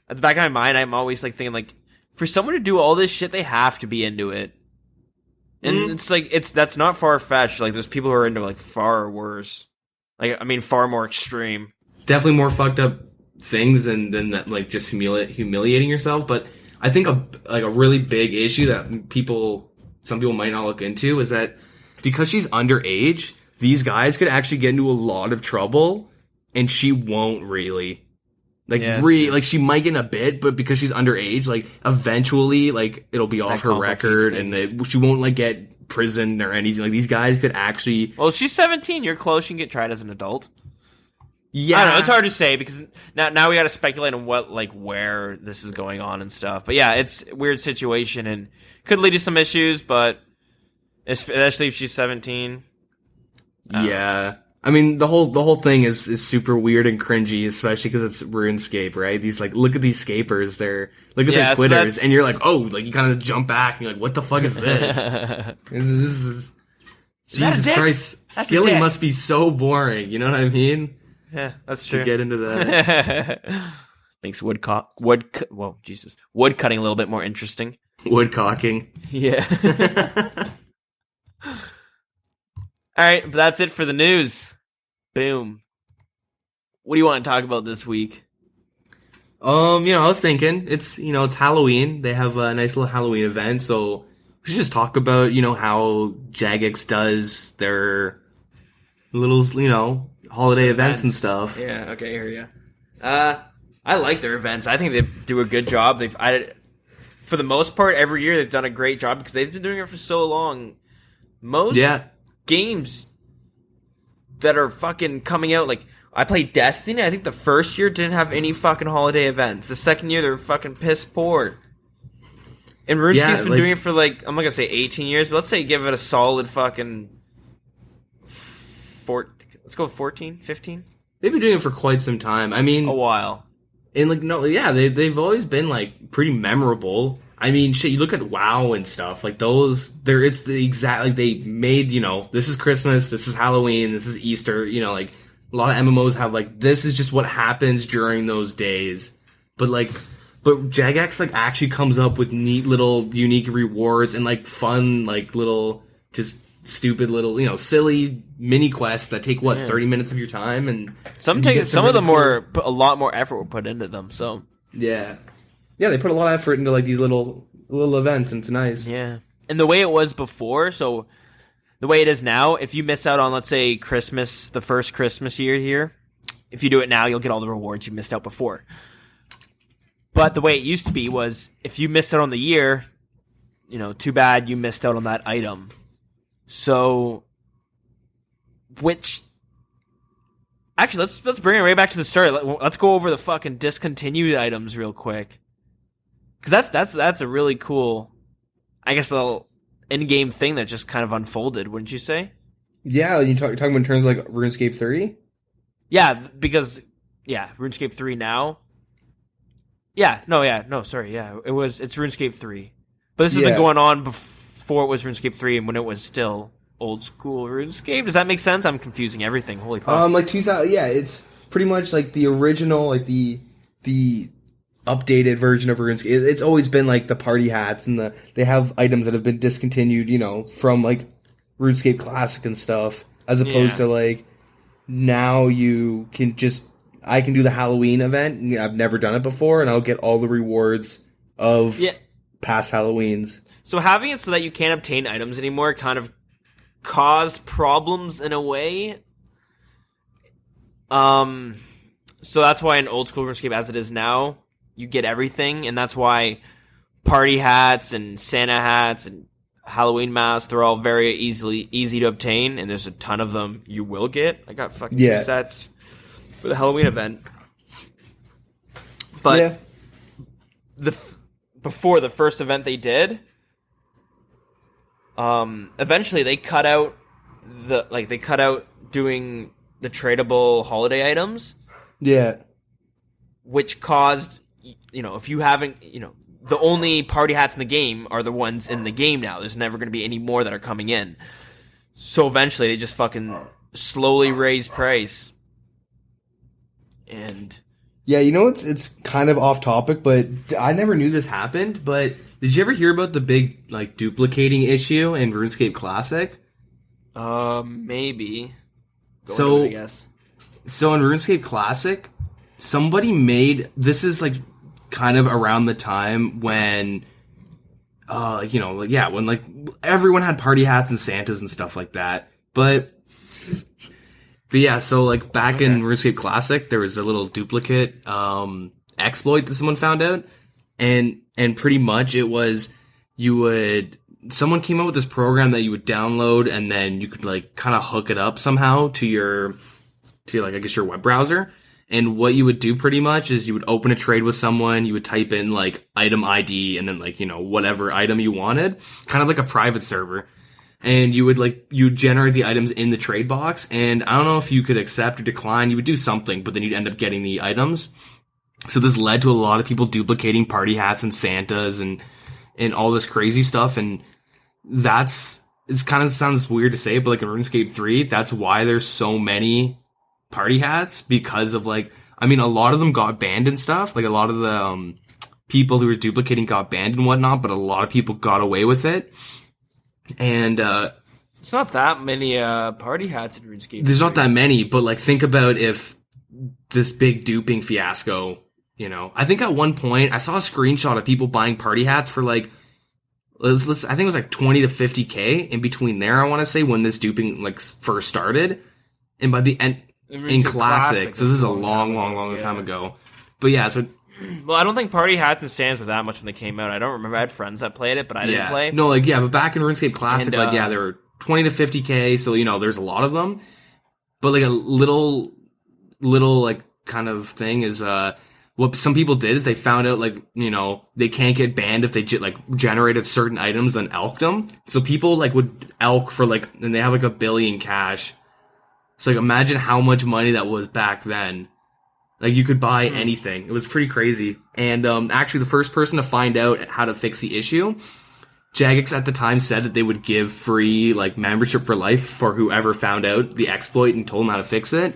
at the back of my mind, I'm always like thinking like, for someone to do all this shit, they have to be into it. And it's like that's not far fetched. Like there's people who are into like far worse. Like I mean, far more extreme. Definitely more fucked up things than that. Like just humiliating yourself, but. I think a really big issue that some people might not look into is that because she's underage, these guys could actually get into a lot of trouble, and she won't really. Like she might get in a bit, but because she's underage, like eventually, like it'll be off her record, and she won't like get prison or anything. Like these guys could actually. Well, she's 17. You're close. You can get tried as an adult. Yeah, I don't know. It's hard to say because now we got to speculate on where this is going on and stuff. But yeah, it's a weird situation and could lead to some issues. But especially if she's 17. Yeah, I mean the whole thing is super weird and cringy, especially because it's RuneScape, right? These like look at these scapers, look at their Twitters, and you're like, oh, like you kind of jump back and you're like, what the fuck is this? This is Jesus Christ, skilling must be so boring. You know what I mean? Yeah, that's true. To get into that. Makes wood cutting a little bit more interesting. Woodcocking. Yeah. All right, but that's it for the news. Boom. What do you want to talk about this week? I was thinking it's Halloween. They have a nice little Halloween event, so we should just talk about, how Jagex does their little, holiday events and stuff. Yeah, okay, I hear you. I like their events. I think they do a good job. For the most part, every year they've done a great job because they've been doing it for so long. Most games that are fucking coming out, like, I played Destiny. I think the first year didn't have any fucking holiday events. The second year, they were fucking piss poor. And RuneScape's been doing it for, like, I'm not going to say 18 years, but let's say give it a solid fucking... Let's go 14, 15? They've been doing it for quite some time. I mean... A while. And, they've always been, like, pretty memorable. I mean, shit, you look at WoW and stuff, like, it's the exact, like, they made, this is Christmas, this is Halloween, this is Easter, like, a lot of MMOs have, like, this is just what happens during those days. But Jagex, like, actually comes up with neat little unique rewards and, like, fun, like, little, just stupid little, silly mini quests that take 30 minutes of your time, and some of them a lot more effort were put into them. So yeah, Yeah, they put a lot of effort into like these little events, and it's nice. Yeah. And the way it was before, so the way it is now, if you miss out on, let's say, Christmas, the first Christmas year here, if you do it now, you'll get all the rewards you missed out before. But the way it used to be was, if you missed out on the year, too bad you missed out on that item. So, actually, let's bring it right back to the start. Let's go over the fucking discontinued items real quick. Because that's a really cool, I guess, little in-game thing that just kind of unfolded, wouldn't you say? Yeah, you're talking about in terms of like RuneScape 3? Yeah, because, RuneScape 3 now. It's RuneScape 3. But this has been going on before it was RuneScape 3 and when it was still old school RuneScape. Does that make sense? I'm confusing everything. Holy fuck. Like 2000, it's pretty much like the original, like the updated version of RuneScape. It's always been like the party hats and they have items that have been discontinued, from like RuneScape Classic and stuff, as opposed to like now you can I can do the Halloween event. I've never done it before, and I'll get all the rewards of past Halloweens. So having it so that you can't obtain items anymore kind of caused problems in a way. So that's why in old school RuneScape as it is now, you get everything, and that's why party hats and Santa hats and Halloween masks, they're all very easy to obtain, and there's a ton of them you will get. I got fucking 2 sets for the Halloween event. But before the first event they did, eventually they cut out doing the tradable holiday items. Yeah. Which caused, if you haven't, the only party hats in the game are the ones in the game now. There's never going to be any more that are coming in. So eventually they just fucking slowly raise price. And yeah, it's kind of off topic, but I never knew this happened. But did you ever hear about the big like duplicating issue in RuneScape Classic? Maybe. So I guess. So in RuneScape Classic, somebody made this is like kind of around the time when when like everyone had party hats and Santas and stuff like that. But yeah, so like back in RuneScape Classic, there was a little duplicate exploit that someone found out, and pretty much it was someone came up with this program that you would download, and then you could like kind of hook it up somehow to your I guess your web browser. And what you would do pretty much is you would open a trade with someone, you would type in like item ID and then like, whatever item you wanted, kind of like a private server. And you would generate the items in the trade box. And I don't know if you could accept or decline, you would do something, but then you'd end up getting the items. So this led to a lot of people duplicating party hats and Santas and all this crazy stuff. And it kind of sounds weird to say, but like in RuneScape 3, that's why there's so many party hats, because of a lot of them got banned and stuff. Like a lot of the people who were duplicating got banned and whatnot, but a lot of people got away with it. And it's not that many party hats in RuneScape. There's not that many, but like think about if this big duping fiasco, I think at one point I saw a screenshot of people buying party hats for like I think it was like 20 to 50K in between there, I want to say, when this duping like first started. And by the end in Classic, so this is a long time ago. But yeah, so well, I don't think party hats and stands were that much when they came out. I don't remember. I had friends that played it, but I didn't play. No, but back in RuneScape Classic, there were 20 to 50K, so there's a lot of them. But like a little like kind of thing is what some people did is they found out they can't get banned if they generated certain items, then elked them. So people would elk for and they have like 1 billion cash. So imagine how much money that was back then. Like you could buy anything. It was pretty crazy. And actually the first person to find out how to fix the issue, Jagex at the time said that they would give free membership for life for whoever found out the exploit and told them how to fix it.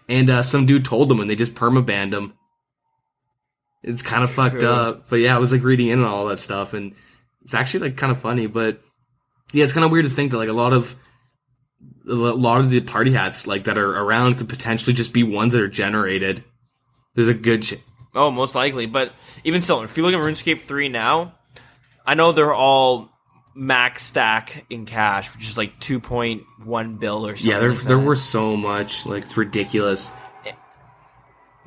And some dude told them and they just permabanned him. It's kind of fucked up. But yeah, I was reading in on all that stuff, and it's actually kind of funny. But yeah, it's kind of weird to think that a lot of the party hats that are around could potentially just be ones that are generated. There's a good Oh, most likely. But even still, if you look at RuneScape 3 now, I know they're all max stack in cash, which is like 2.1 bill or something. Yeah, there were so much. Like, it's ridiculous.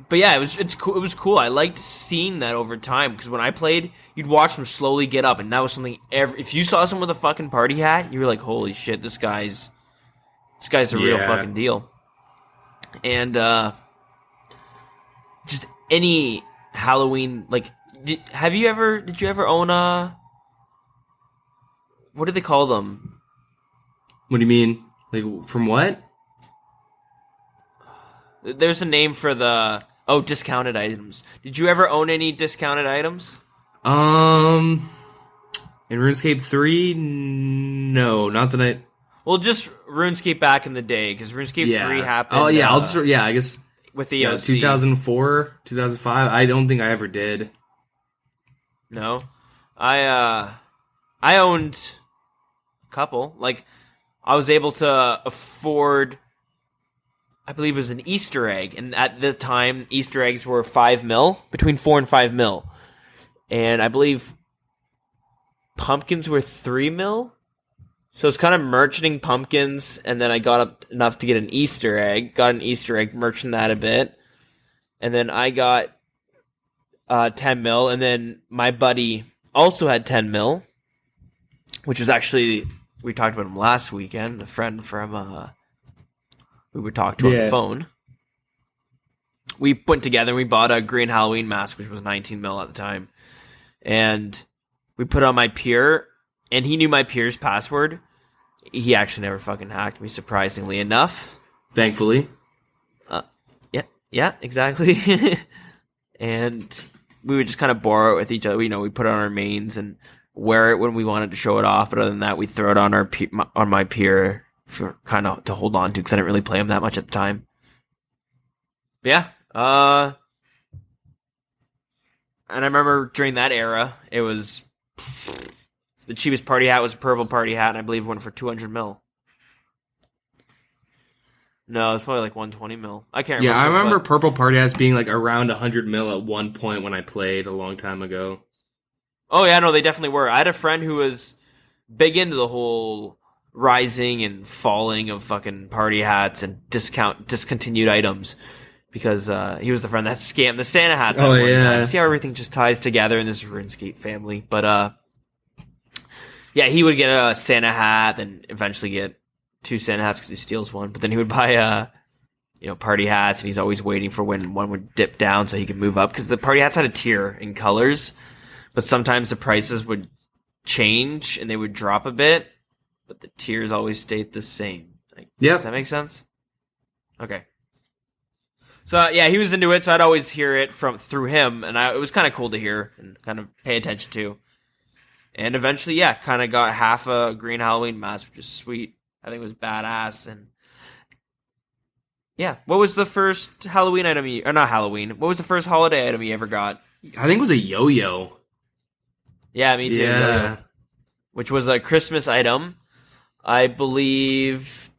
But yeah, it's cool. It was cool. I liked seeing that over time because when I played, you'd watch them slowly get up, and that was something. If you saw someone with a fucking party hat, you were like, "Holy shit, this guy's a real fucking deal." And just any Halloween, like, did you ever own a? What do they call them? What do you mean? Like, from what? There's a name for discounted items. Did you ever own any discounted items? In RuneScape 3, no, not that I... Well, just RuneScape back in the day, because RuneScape 3 happened... Oh, yeah, I guess... With the OC. 2004, 2005, I don't think I ever did. No? I owned a couple. Like, I was able to afford... I believe it was an Easter egg, and at the time, Easter eggs were 5 mil, between 4 and 5 mil. And I believe pumpkins were 3 mil. So it's kind of merchanting pumpkins, and then I got up enough to get an Easter egg. Got an Easter egg, merchant that a bit. And then I got 10 mil, and then my buddy also had 10 mil, which was actually, we talked about him last weekend, a friend from... we would talk to on the phone. We put together and we bought a green Halloween mask, which was 19 mil at the time. And we put it on my peer, and he knew my peer's password. He actually never fucking hacked me, surprisingly enough. Thankfully. Yeah, exactly. And we would just kind of borrow it with each other. You know, we put it on our mains and wear it when we wanted to show it off. But other than that, we throw it on on my peer for kind of to hold on to, because I didn't really play him that much at the time. But yeah, and I remember during that era, it was the cheapest party hat was a purple party hat, and I believe it went for 200 mil. No, it's probably like 120 mil. I can't remember. Yeah, I remember purple party hats being like around 100 mil at one point when I played a long time ago. Oh yeah, no, they definitely were. I had a friend who was big into the whole rising and falling of fucking party hats and discontinued items, because he was the friend that scammed the Santa hat that one time. See how everything just ties together in this RuneScape family. But yeah, he would get a Santa hat, then eventually get 2 Santa hats because he steals one. But then he would buy party hats, and he's always waiting for when one would dip down so he could move up, because the party hats had a tier in colors, but sometimes the prices would change and they would drop a bit, but the tiers always stayed the same. Yep. Does that make sense? Okay. So yeah, he was into it, so I'd always hear it through him, and it was kind of cool to hear and kind of pay attention to. And eventually, yeah, kind of got half a green Halloween mask, which is sweet. I think it was badass. And yeah, what was the first Halloween item or not Halloween? What was the first holiday item you ever got? I think it was a yo-yo. Yeah, me too. Yeah. Yo-yo, which was a Christmas item. I believe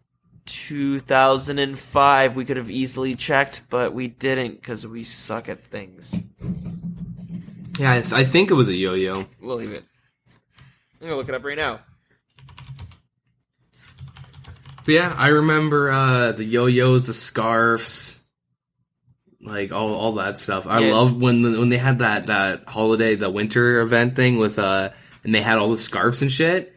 2005 we could have easily checked, but we didn't because we suck at things. Yeah, I think it was a yo-yo. We'll leave it. I'm gonna look it up right now. But yeah, I remember the yo-yos, the scarves, like all that stuff. I love when they had that holiday, the winter event thing with and they had all the scarves and shit.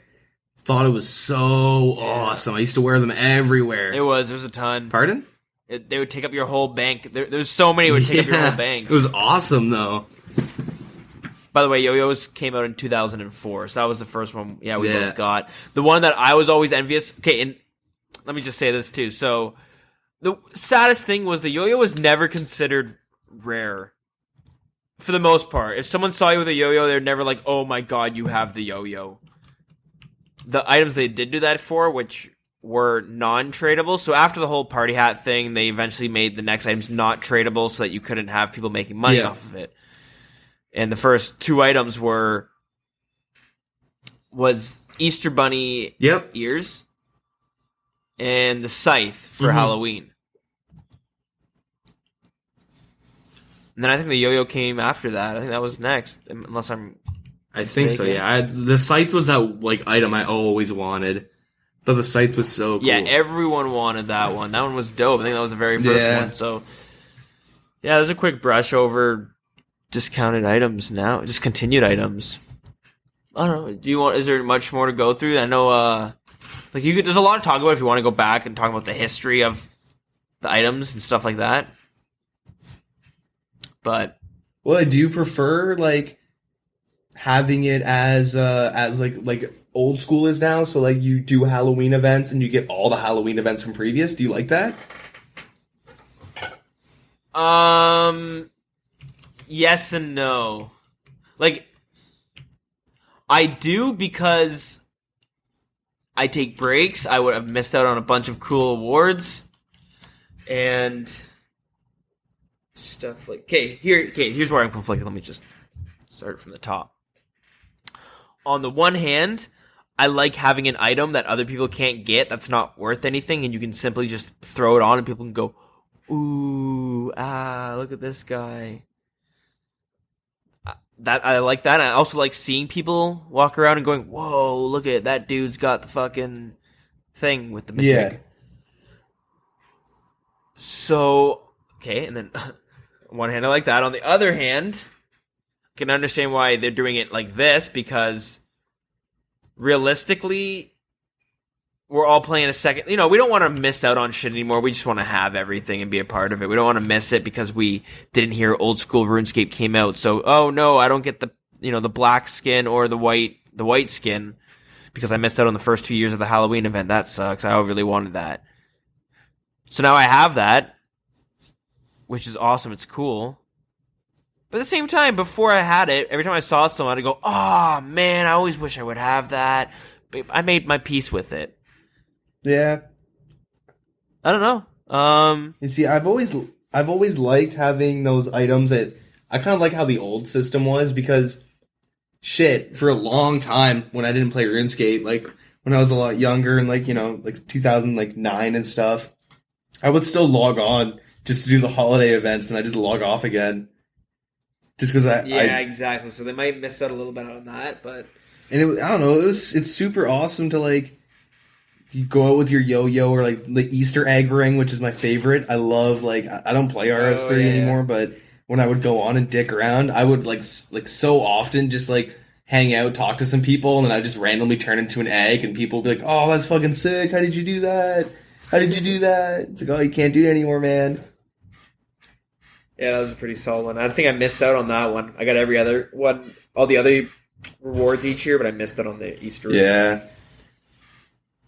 Thought it was so awesome. I used to wear them everywhere. There was a ton. Pardon? They would take up your whole bank. There's so many would take up your whole bank. It was awesome though. By the way, yo-yos came out in 2004, so that was the first one. Yeah, we both got. The one that I was always envious. Okay, and let me just say this too. So the saddest thing was the yo-yo was never considered rare. For the most part, if someone saw you with a yo-yo, they're never like, "Oh my god, you have the yo-yo." The items they did do that for, which were non-tradable. So after the whole party hat thing, they eventually made the next items not tradable so that you couldn't have people making money off of it. And the first 2 items was Easter Bunny ears and the scythe for Halloween. And then I think the yo-yo came after that. I think that was next, unless I'm I think so, yeah. The scythe was that like item I always wanted. But the scythe was so cool. Yeah, everyone wanted that one. That one was dope. I think that was the very first one. So, yeah, there's a quick brush over discounted items now. Discontinued items. I don't know. Is there much more to go through? I know, there's a lot to talk about if you want to go back and talk about the history of the items and stuff like that. But, well, I do prefer like having it as like old school is now. So like you do Halloween events and you get all the Halloween events from previous. Do you like that? Yes and no. Like, I do because I take breaks. I would have missed out on a bunch of cool awards and stuff like. Here's where I'm conflicted. Let me just start from the top. On the one hand, I like having an item that other people can't get that's not worth anything, and you can simply just throw it on and people can go, ooh, look at this guy. That I like that. I also like seeing people walk around and going, whoa, look at that dude's got the fucking thing with the magic. Yeah. So, okay, and then on one hand I like that. On the other hand, I can understand why they're doing it like this, because realistically, we're all playing a second. We don't want to miss out on shit anymore. We just want to have everything and be a part of it. We don't want to miss it because we didn't hear Old School RuneScape came out. So, oh no, I don't get the the black skin or the white skin because I missed out on the first 2 years of the Halloween event. That sucks. I really wanted that. So now I have that, which is awesome. It's cool. But at the same time, before I had it, every time I saw someone, I'd go, oh man, I always wish I would have that. But I made my peace with it. Yeah. I don't know. You see, I've always liked having those items that I kind of like how the old system was, because shit, for a long time when I didn't play RuneScape, like when I was a lot younger and like 2009 and stuff, I would still log on just to do the holiday events and I just log off again. Just because exactly. So they might miss out a little bit on that, but I don't know. It's super awesome to like. You go out with your yo-yo or like the Easter egg ring, which is my favorite. I love I don't play RS3 anymore, but when I would go on and dick around, I would like so often just like hang out, talk to some people, and then I just randomly turn into an egg, and people would be like, "Oh, that's fucking sick! How did you do that? How did you do that?" It's like, "Oh, you can't do it anymore, man." Yeah, that was a pretty solid one. I think I missed out on that one. I got every other one, all the other rewards each year, but I missed out on the Easter egg. Yeah.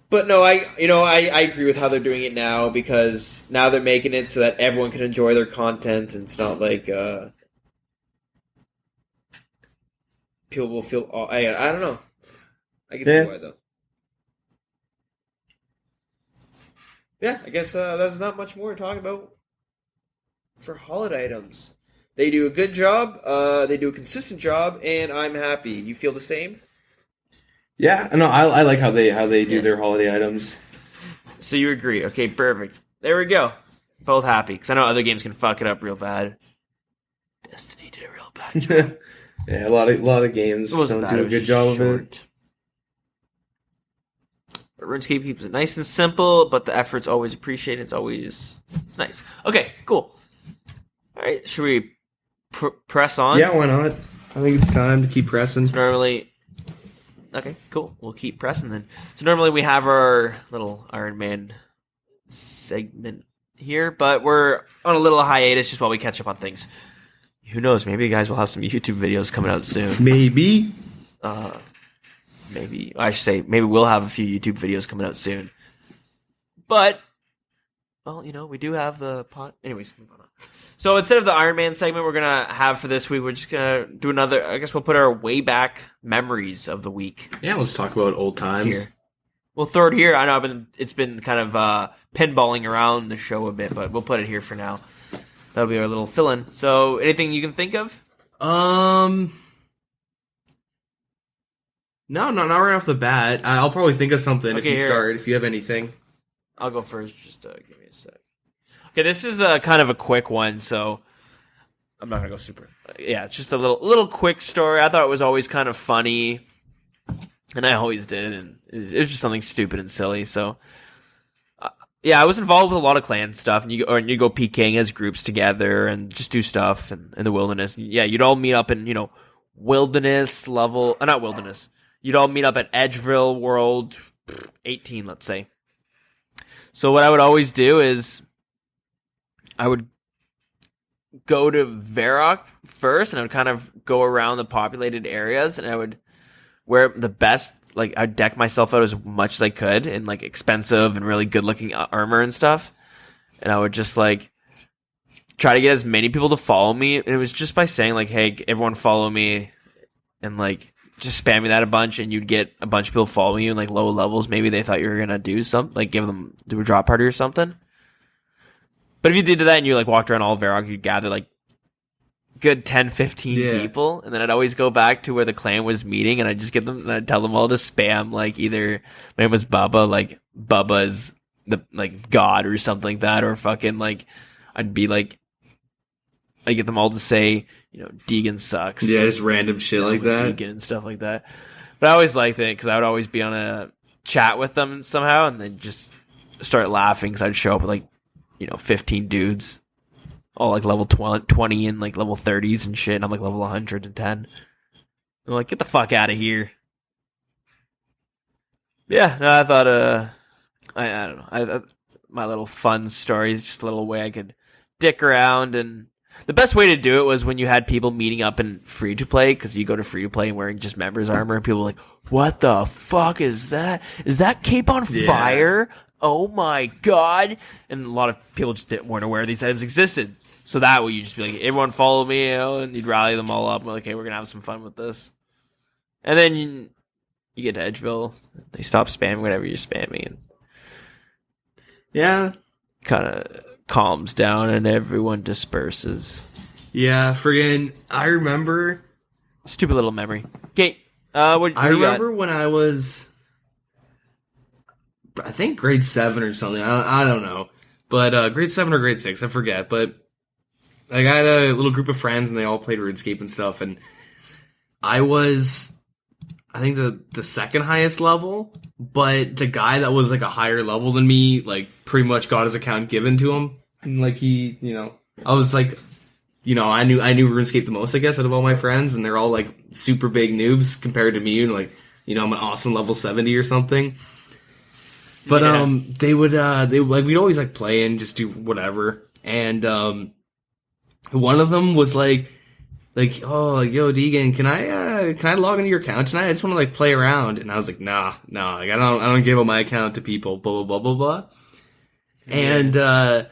But no, I agree with how they're doing it now, because now they're making it so that everyone can enjoy their content, and it's not like people will feel. I don't know. I can see why though. Yeah, I guess there's not much more to talk about for holiday items. They do a good job. They do a consistent job, and I'm happy. You feel the same? Yeah, no, I like how they do their holiday items. So you agree? Okay, perfect. There we go. Both happy, because I know other games can fuck it up real bad. Destiny did a real bad job. Yeah, a lot of games don't do a good job of it. But RuneScape keeps it nice and simple, but the effort's always appreciated. It's nice. Okay, cool. All right, should we press on? Yeah, why not? I think it's time to keep pressing. Okay, cool. We'll keep pressing then. So normally we have our little Iron Man segment here, but we're on a little hiatus just while we catch up on things. Who knows? Maybe you guys will have some YouTube videos coming out soon. Maybe. Maybe. I should say, maybe we'll have a few YouTube videos coming out soon. But, well, we do have the pod. Anyways, move on. So instead of the Iron Man segment we're going to have for this week, we're just going to do another, I guess we'll put our way back memories of the week. Yeah, let's talk about old times. Here. We'll throw it here. I know it's been kind of pinballing around the show a bit, but we'll put it here for now. That'll be our little fill-in. So anything you can think of? No, not right off the bat. I'll probably think of something if you start, if you have anything. I'll go first. Just give me a sec. Okay, this is kind of a quick one. So I'm not gonna go super. Yeah, it's just a little quick story. I thought it was always kind of funny, and I always did, and it was just something stupid and silly. So, yeah, I was involved with a lot of clan stuff, and you go PKing as groups together and just do stuff in the wilderness. And yeah, you'd all meet up in wilderness level, not wilderness. You'd all meet up at Edgeville World 18, let's say. So what I would always do is I would go to Varrock first, and I would kind of go around the populated areas, and I would wear the best, like, I'd deck myself out as much as I could in, like, expensive and really good-looking armor and stuff, and I would just, like, try to get as many people to follow me, and it was just by saying, like, hey, everyone follow me, and, like, just spamming that a bunch, and you'd get a bunch of people following you in, like, low levels. Maybe they thought you were gonna do something, like, do a drop party or something. But if you did that and you, like, walked around all of Varrock, you'd gather, like, good 10, 15 people, and then I'd always go back to where the clan was meeting, and I'd just get them, and I'd tell them all to spam, like, either, my name was Bubba, like, Bubba is the, like, god or something like that, or fucking, like, I'd be, like, I'd get them all to say, Deagin sucks. Yeah, just random shit like that. Deagin and stuff like that. But I always liked it, because I would always be on a chat with them somehow, and then just start laughing, because I'd show up with, like, 15 dudes, all like level 20 and like level 30s and shit, and I'm like level 110. I'm like, get the fuck out of here. Yeah, no, I thought, I don't know, my little fun story is just a little way I could dick around, and the best way to do it was when you had people meeting up in free-to-play, because you go to free-to-play and wearing just members armor, and people were like, what the fuck is that? Is that cape on fire? Oh my god. And a lot of people just weren't aware these items existed. So that way you just be like, everyone follow me, and you'd rally them all up. And we're like, hey, we're going to have some fun with this. And then you get to Edgeville. They stop spamming whatever you're spamming. And yeah. Kind of calms down and everyone disperses. Yeah, friggin', I remember. Stupid little memory. Okay. What I remember when I was, I think grade 7 or something. I don't know. But grade 7 or grade 6, I forget. But like, I had a little group of friends, and they all played RuneScape and stuff. And I was, I think, the second highest level. But the guy that was like a higher level than me, like, pretty much got his account given to him. And like, he, I was like, I knew RuneScape the most, I guess, out of all my friends. And they're all like super big noobs compared to me. And like, I'm an awesome level 70 or something. But they would we'd always like play and just do whatever. And one of them was like, oh, yo, Deagin, can I log into your account tonight? I just want to like play around. And I was like, nah, like, I don't give up my account to people, blah blah blah blah blah. And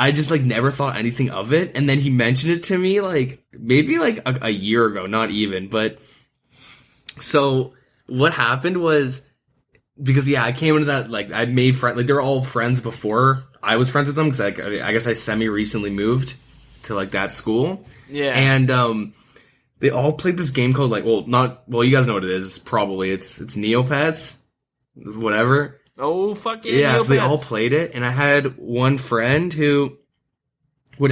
I just like never thought anything of it. And then he mentioned it to me like maybe like a year ago, not even. But so what happened was, because I came into that, like, I'd made friends, like, they were all friends before I was friends with them, because I guess I semi-recently moved to, like, that school. Yeah. And, they all played this game called, like, you guys know what it is, it's Neopets, whatever. Oh, fuck yeah, Yeah, Neopets. so they all played it, and I had one friend who would,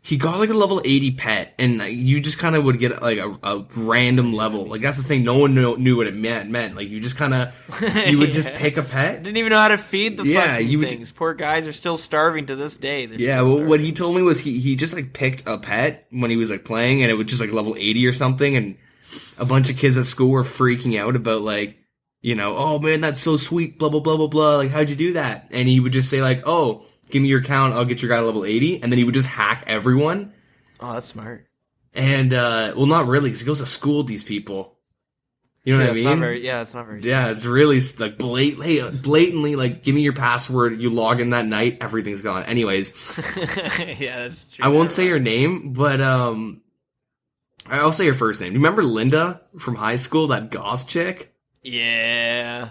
he got like a level 80 pet, and you just kind of would get like a random level. Like, that's the thing, no one knew what it meant. Like, you just kind of, you would just pick a pet. Didn't even know how to feed the fucking things. Poor guys are still starving to this day. What he told me was he just like picked a pet when he was like playing, and it was just like level 80 or something, and a bunch of kids at school were freaking out about like, oh man, that's so sweet, blah blah blah blah blah, like, how'd you do that? And he would just say like, oh, give me your account, I'll get your guy to level 80, and then he would just hack everyone. Oh, that's smart. And, well, not really, because he goes to school with these people. You know what I mean? It's not very smart. Yeah, it's really, like, blatantly, like, give me your password, you log in that night, everything's gone. Anyways. Yeah, that's true. I won't say her name, but, I'll say her first name. Do you remember Linda from high school, that goth chick? Yeah.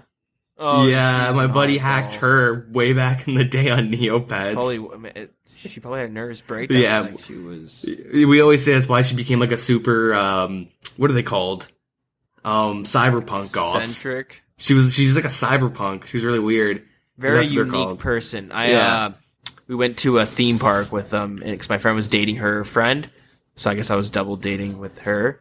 Oh, yeah, my buddy hacked her way back in the day on Neopets. She probably had a nervous breakdown. Yeah, like she was. We always say that's why she became like a super. What are they called? Cyberpunk goth. Centric. She's like a cyberpunk. She was really weird. Very unique person. we went to a theme park with because my friend was dating her friend, so I guess I was double dating with her.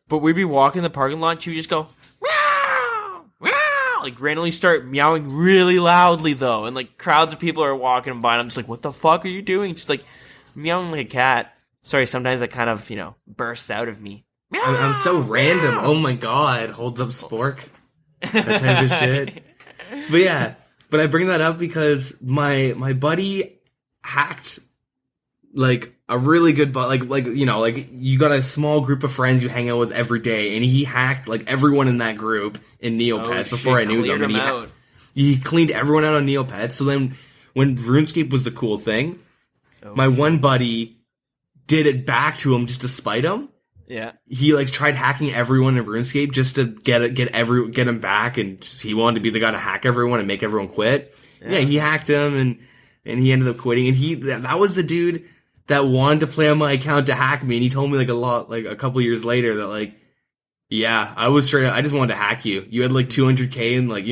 But we'd be walking the parking lot, she would just go meow, meow, like randomly start meowing really loudly though, and like crowds of people are walking by, and I'm just like, what the fuck are you doing? She's like meowing like a cat. Sorry, sometimes that kind of bursts out of me. Meow, I'm so random. meow. Oh my god, holds up spork. That type of shit. But yeah, but I bring that up because my buddy hacked like a really good like you got a small group of friends you hang out with every day, and he hacked like everyone in that group in Neopets before I knew them. And he cleaned everyone out on Neopets. So then when RuneScape was the cool thing, my one buddy did it back to him just to spite him. Yeah, he like tried hacking everyone in RuneScape just to get him back, and he wanted to be the guy to hack everyone and make everyone quit. Yeah, he hacked him, and he ended up quitting. And that was the dude that wanted to play on my account to hack me. And he told me a couple years later that like, yeah, I was straight up, I just wanted to hack you. You had like 200K and like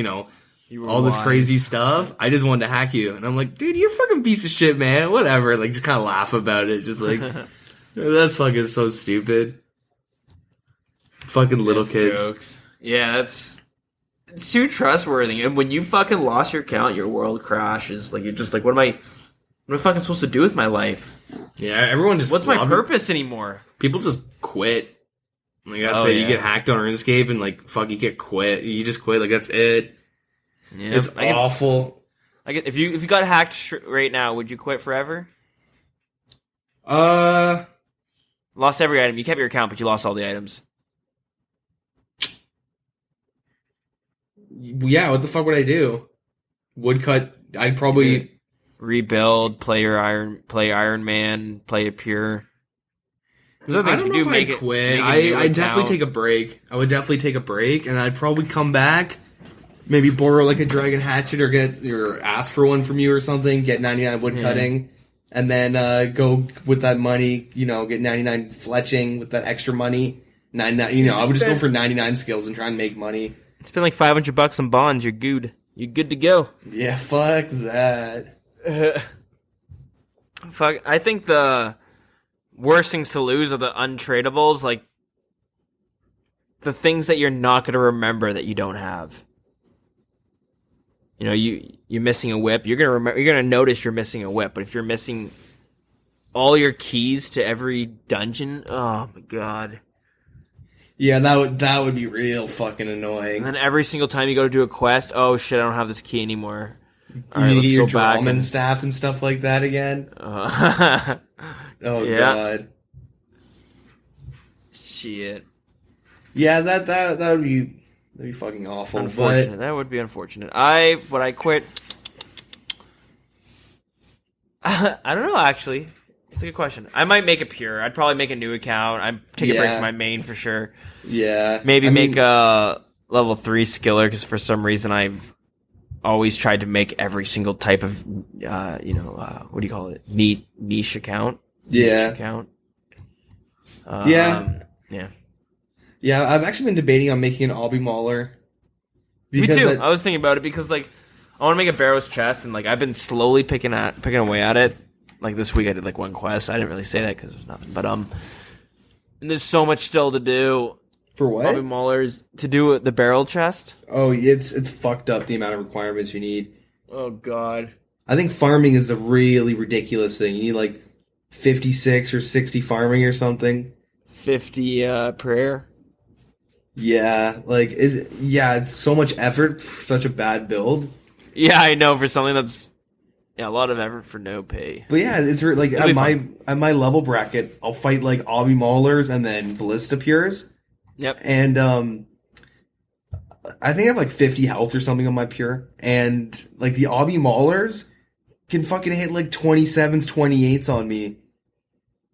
all this crazy stuff. I just wanted to hack you, and I'm like, dude, you're a fucking piece of shit, man. Whatever. Like just kind of laugh about it, just like that's fucking so stupid. Fucking little kids. Jokes. Yeah, it's too trustworthy. And when you fucking lost your account, your world crashes. Like you're just like, what am I fucking supposed to do with my life? Yeah, everyone just. What's my purpose anymore? People just quit. Like that's it. You get hacked on RuneScape and like fuck, you get quit. You just quit. Like that's it. Yeah, it's awful. If you got hacked right now, would you quit forever? Lost every item. You kept your account, but you lost all the items. Yeah, what the fuck would I do? Woodcut. I'd probably rebuild, play Iron Man, play a pure. I don't know if I'd quit. I'd definitely take a break. I would definitely take a break, and I'd probably come back, maybe borrow like a dragon hatchet or ask for one from you or something, get 99 woodcutting, and then go with that money, get 99 fletching with that extra money. I would just go for 99 skills and try and make money. Spend like $500 on bonds. You're good. You're good to go. Yeah, fuck that. Fuck. I think the worst things to lose are the untradables, like the things that you're not going to remember that you don't have. You're missing a whip. You're gonna notice you're missing a whip. But if you're missing all your keys to every dungeon, oh my god. Yeah, that would be real fucking annoying. And then every single time you go to do a quest, oh shit, I don't have this key anymore. All right, let's go back and staff and stuff like that again. Oh god. Shit. Yeah, that would be fucking awful. Unfortunate. That would be unfortunate. Would I quit? I don't know. Actually, it's a good question. I might make it pure. I'd probably make a new account. I'd take a break from my main for sure. Yeah. Maybe make a level 3 skiller, because for some reason I've always tried to make every single type of, what do you call it? Niche account. Yeah. Niche account. Yeah. Yeah. Yeah, I've actually been debating on making an obby mauler. Me too. I was thinking about it because, like, I want to make a Barrow's chest, and like I've been slowly picking away at it. Like this week, I did like one quest. I didn't really say that because it was nothing, but and there's so much still to do. For what? Obby maulers to do the barrel chest. Oh, it's fucked up the amount of requirements you need. Oh god. I think farming is the really ridiculous thing. You need like 56 or 60 farming or something. 50 prayer. Yeah, like it's so much effort for such a bad build. Yeah, I know, for something that's a lot of effort for no pay. But yeah, it's like at my level bracket, I'll fight like obby maulers and then ballista pures. Yep. And I think I have like 50 health or something on my pure, and like the obby maulers can fucking hit like 27s, 28s on me.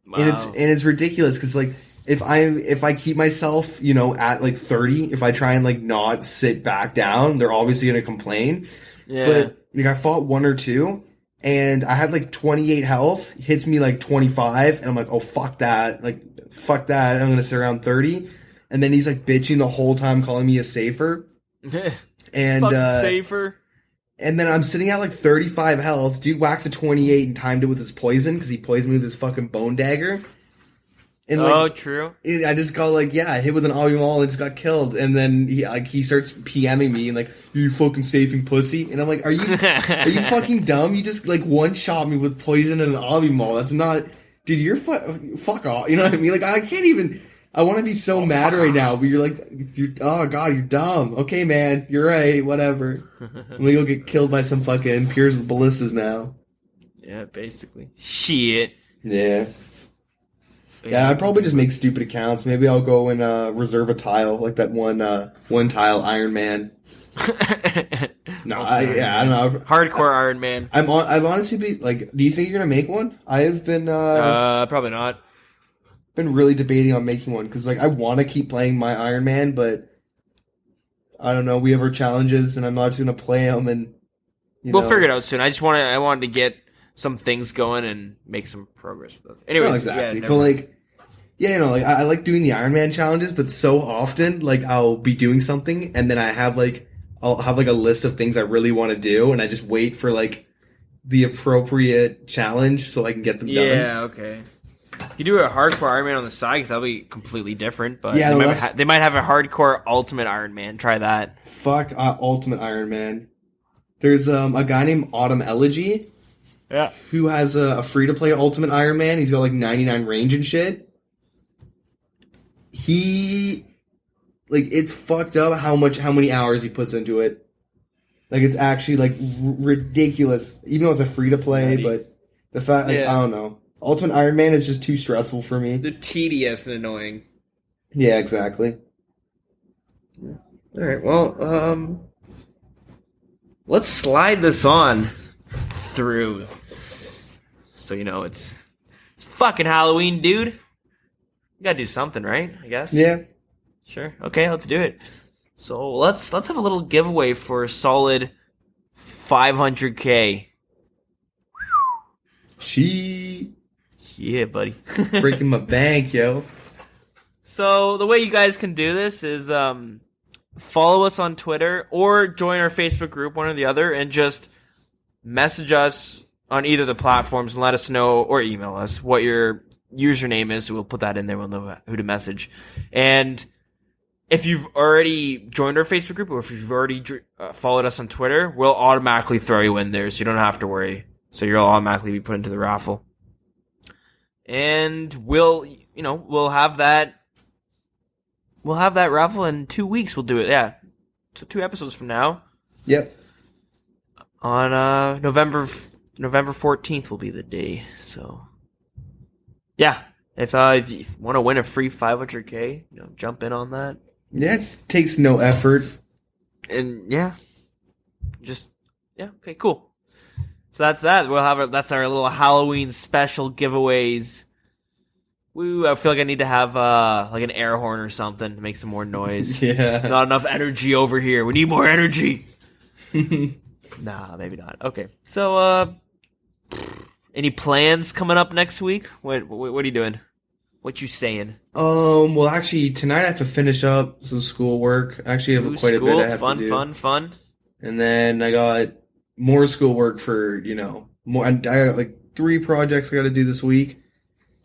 Wow. And it's ridiculous because like if I keep myself, at like 30, if I try and like not sit back down, they're obviously going to complain. Yeah. But like I fought one or two and I had like 28 health, hits me like 25, and I'm like, oh fuck that. Like fuck that. I'm going to sit around 30. And then he's like bitching the whole time, calling me a safer. And fucking safer. And then I'm sitting at like 35 health. Dude whacks a 28 and timed it with his poison because he poisoned me with his fucking bone dagger. And true. I just got like, I hit with an obby maul and just got killed. And then he starts PMing me and like, you fucking safing pussy. And I'm like, are you fucking dumb? You just like one shot me with poison and an obby maul. That's not, dude. You're fuck off. You know what I mean? Like I can't even. I want to be so mad right now, but you're oh god, you're dumb. Okay, man, you're right. Whatever. I'm gonna go get killed by some fucking peers with ballistas now. Yeah, basically. Shit. Yeah. Yeah, I'd probably just make stupid accounts. Maybe I'll go and reserve a tile, like that one tile Iron Man. No, I don't know. Hardcore Iron Man. I've honestly been like, do you think you're gonna make one? I've been probably not. Been really debating on making one because like I want to keep playing my Iron Man, but I don't know. We have our challenges, and I'm not just gonna play them. And we'll figure it out soon. I wanted to get some things going and make some progress with those. Anyways, exactly. But like, like I like doing the Iron Man challenges, but so often like I'll be doing something, and then I'll have like a list of things I really want to do, and I just wait for like the appropriate challenge so I can get them done. Yeah. Okay. You do a hardcore Iron Man on the side because that'll be completely different. But yeah, they might have a hardcore Ultimate Iron Man. Try that. Fuck Ultimate Iron Man. There's a guy named Autumn Elegy. Yeah. Who has a free to play Ultimate Iron Man. He's got like 99 range and shit. It's fucked up how many hours he puts into it. Like it's actually like ridiculous. Even though it's a free to play, but the fact I don't know. Ultimate Iron Man is just too stressful for me. They're tedious and annoying. Yeah, exactly. All right, well, let's slide this on through. So, it's fucking Halloween, dude. You gotta do something, right? I guess? Yeah. Sure. Okay, let's do it. So, let's have a little giveaway for a solid 500K. Yeah, buddy. Breaking my bank, yo. So the way you guys can do this is follow us on Twitter or join our Facebook group, one or the other, and just message us on either of the platforms and let us know, or email us, what your username is. We'll put that in there. We'll know who to message. And if you've already joined our Facebook group or if you've already followed us on Twitter, we'll automatically throw you in there, so you don't have to worry. So you'll automatically be put into the raffle. And we'll have that raffle in 2 weeks. We'll do it. Yeah. So 2 episodes from now. Yep. On November 14th will be the day. So yeah, if you want to win a free 500K, jump in on that. Yeah, it takes no effort. And okay, cool. So that's that. That's our little Halloween special giveaways. I feel like I need to have like an air horn or something to make some more noise. Yeah. Not enough energy over here. We need more energy. Nah, maybe not. Okay. So any plans coming up next week? What are you doing? What you saying? Well, actually, tonight I have to finish up some schoolwork. I actually have quite a bit I have to do. Fun. And then I got more schoolwork for, more. I got like 3 projects I got to do this week.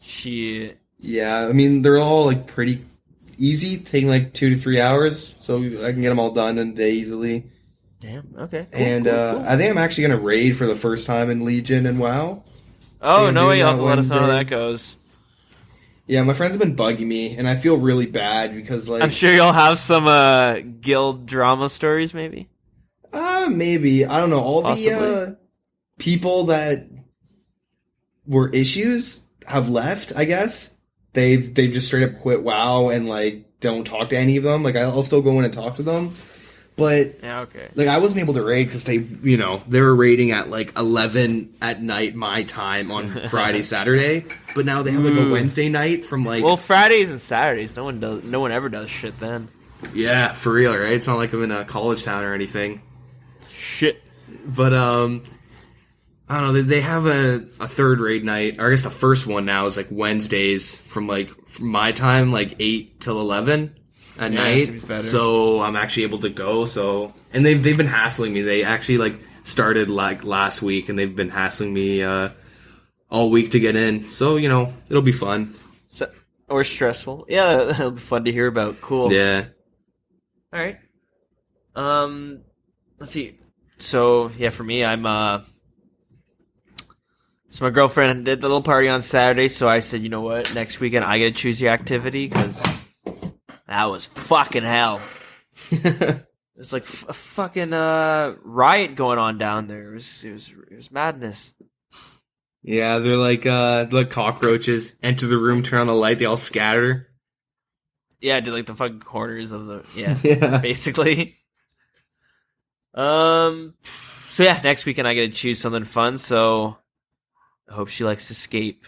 Shit. Yeah, I mean, they're all like pretty easy, taking like 2 to 3 hours, so I can get them all done in a day easily. Damn, okay. Cool. I think I'm actually going to raid for the first time in Legion and WoW. Oh, no way, you'll have to let us know how that goes. Yeah, my friends have been bugging me, and I feel really bad because, like... I'm sure you'll have some guild drama stories, maybe? Maybe. I don't know. All Possibly. the people that were issues have left, I guess. They've just straight up quit WoW and, like, don't talk to any of them. Like, I'll still go in and talk to them. But, yeah, okay. Like, I wasn't able to raid because they were raiding at, like, 11 at night my time on Friday, Saturday. But now they have, like, a Wednesday night from, like... Well, Fridays and Saturdays, no one ever does shit then. Yeah, for real, right? It's not like I'm in a college town or anything. Shit. But, I don't know, they have a third raid night, or I guess the first one now is, like, Wednesdays from my time, like, 8 till 11 at night. So I'm actually able to go, so And they've been hassling me. They actually like started like last week, and they've been hassling me all week to get in. So it'll be fun. Or stressful. Yeah, it'll be fun to hear about. Cool. Yeah. All right. Let's see. So yeah, for me, I'm So my girlfriend did the little party on Saturday, so I said, you know what, next weekend I gotta choose the activity, because that was fucking hell. There's like a fucking riot going on down there. It was madness. Yeah, they're like cockroaches. Enter the room, turn on the light, they all scatter. Yeah, do like the fucking corners of the Yeah. basically. So yeah, next weekend I gotta choose something fun. So I hope she likes to escape.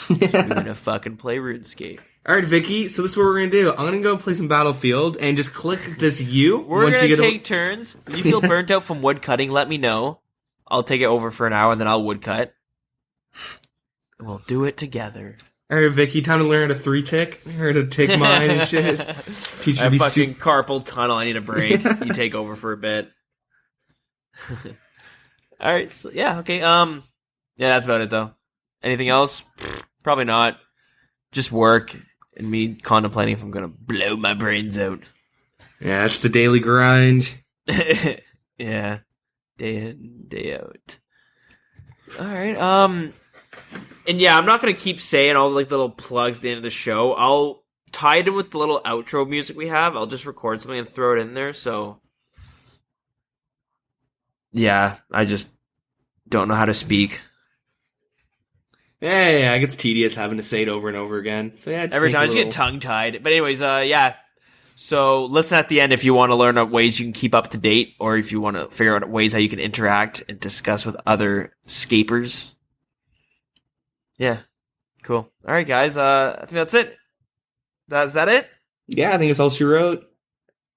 We're gonna fucking play RuneScape. All right, Vicky. So this is what we're gonna do. I'm gonna go play some Battlefield and just click this U. We're gonna take turns. When you feel burnt out from wood cutting, let me know. I'll take it over for an hour, and then I'll wood cut. And we'll do it together. All right, Vicky. Time to learn how to 3-tick. Learn how to tick mine and shit. Teach I you to be fucking carpal tunnel. I need a break. You take over for a bit. All right. So, yeah. Okay. Yeah, that's about it though. Anything else? Probably not. Just work and me contemplating if I'm gonna blow my brains out. Yeah, it's the daily grind. Yeah, day in, day out. All right. And yeah, I'm not gonna keep saying all like the little plugs at the end of the show. I'll tie it in with the little outro music we have. I'll just record something and throw it in there. So yeah, I just don't know how to speak. Yeah, it gets tedious having to say it over and over again. So yeah, Every time I just get tongue-tied. But anyways, yeah. So listen at the end if you want to learn ways you can keep up to date, or if you want to figure out ways how you can interact and discuss with other scapers. Yeah. Cool. All right, guys. I think that's it. Is that it? Yeah, I think it's all she wrote.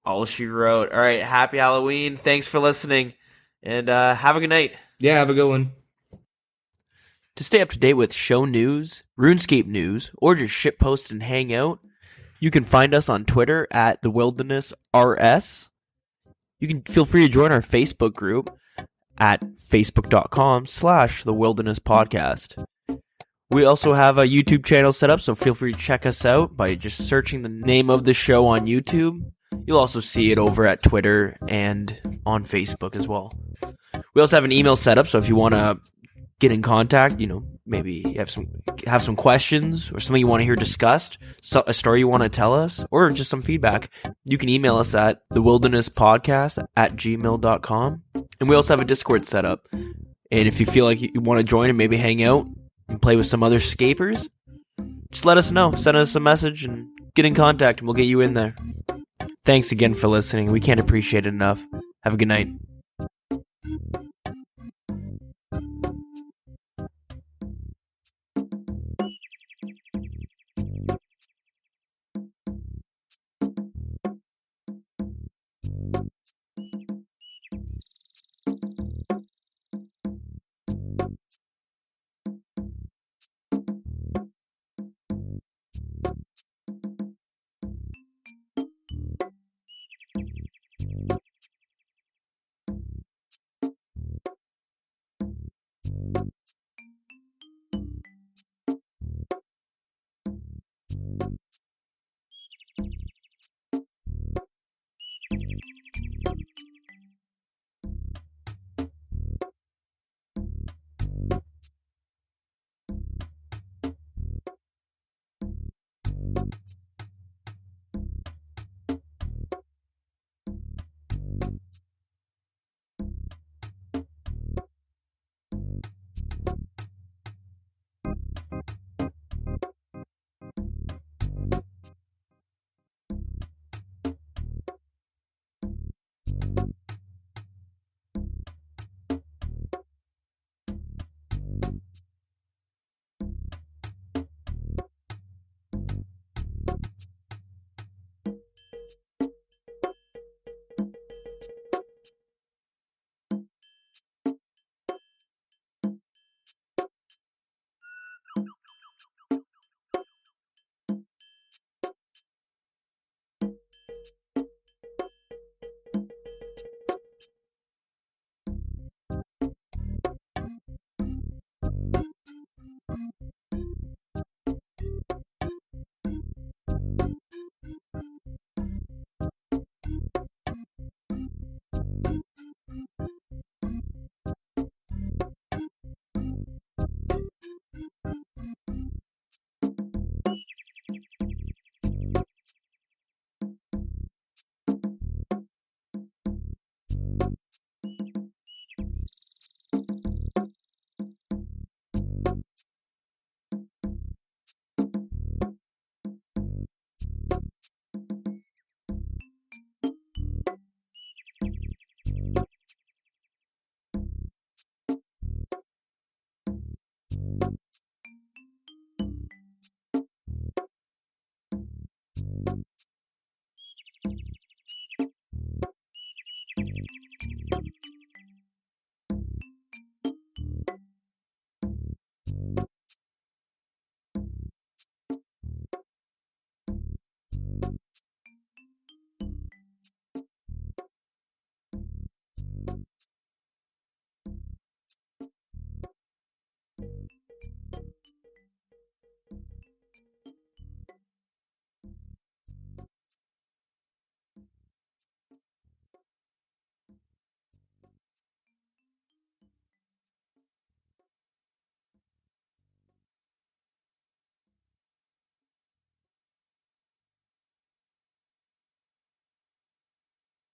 All she wrote. All right. Happy Halloween. Thanks for listening. And have a good night. Yeah, have a good one. To stay up to date with show news, RuneScape news, or just shitpost and hang out, you can find us on Twitter at The Wilderness RS. You can feel free to join our Facebook group at facebook.com/The Wilderness Podcast. We also have a YouTube channel set up, so feel free to check us out by just searching the name of the show on YouTube. You'll also see it over at Twitter and on Facebook as well. We also have an email set up, so if you want to get in contact, maybe you have some questions or something you want to hear discussed, a story you want to tell us, or just some feedback, you can email us at thewildernesspodcast@gmail.com. And we also have a Discord set up. And if you feel like you want to join and maybe hang out and play with some other scapers, just let us know. Send us a message and get in contact, and we'll get you in there. Thanks again for listening. We can't appreciate it enough. Have a good night.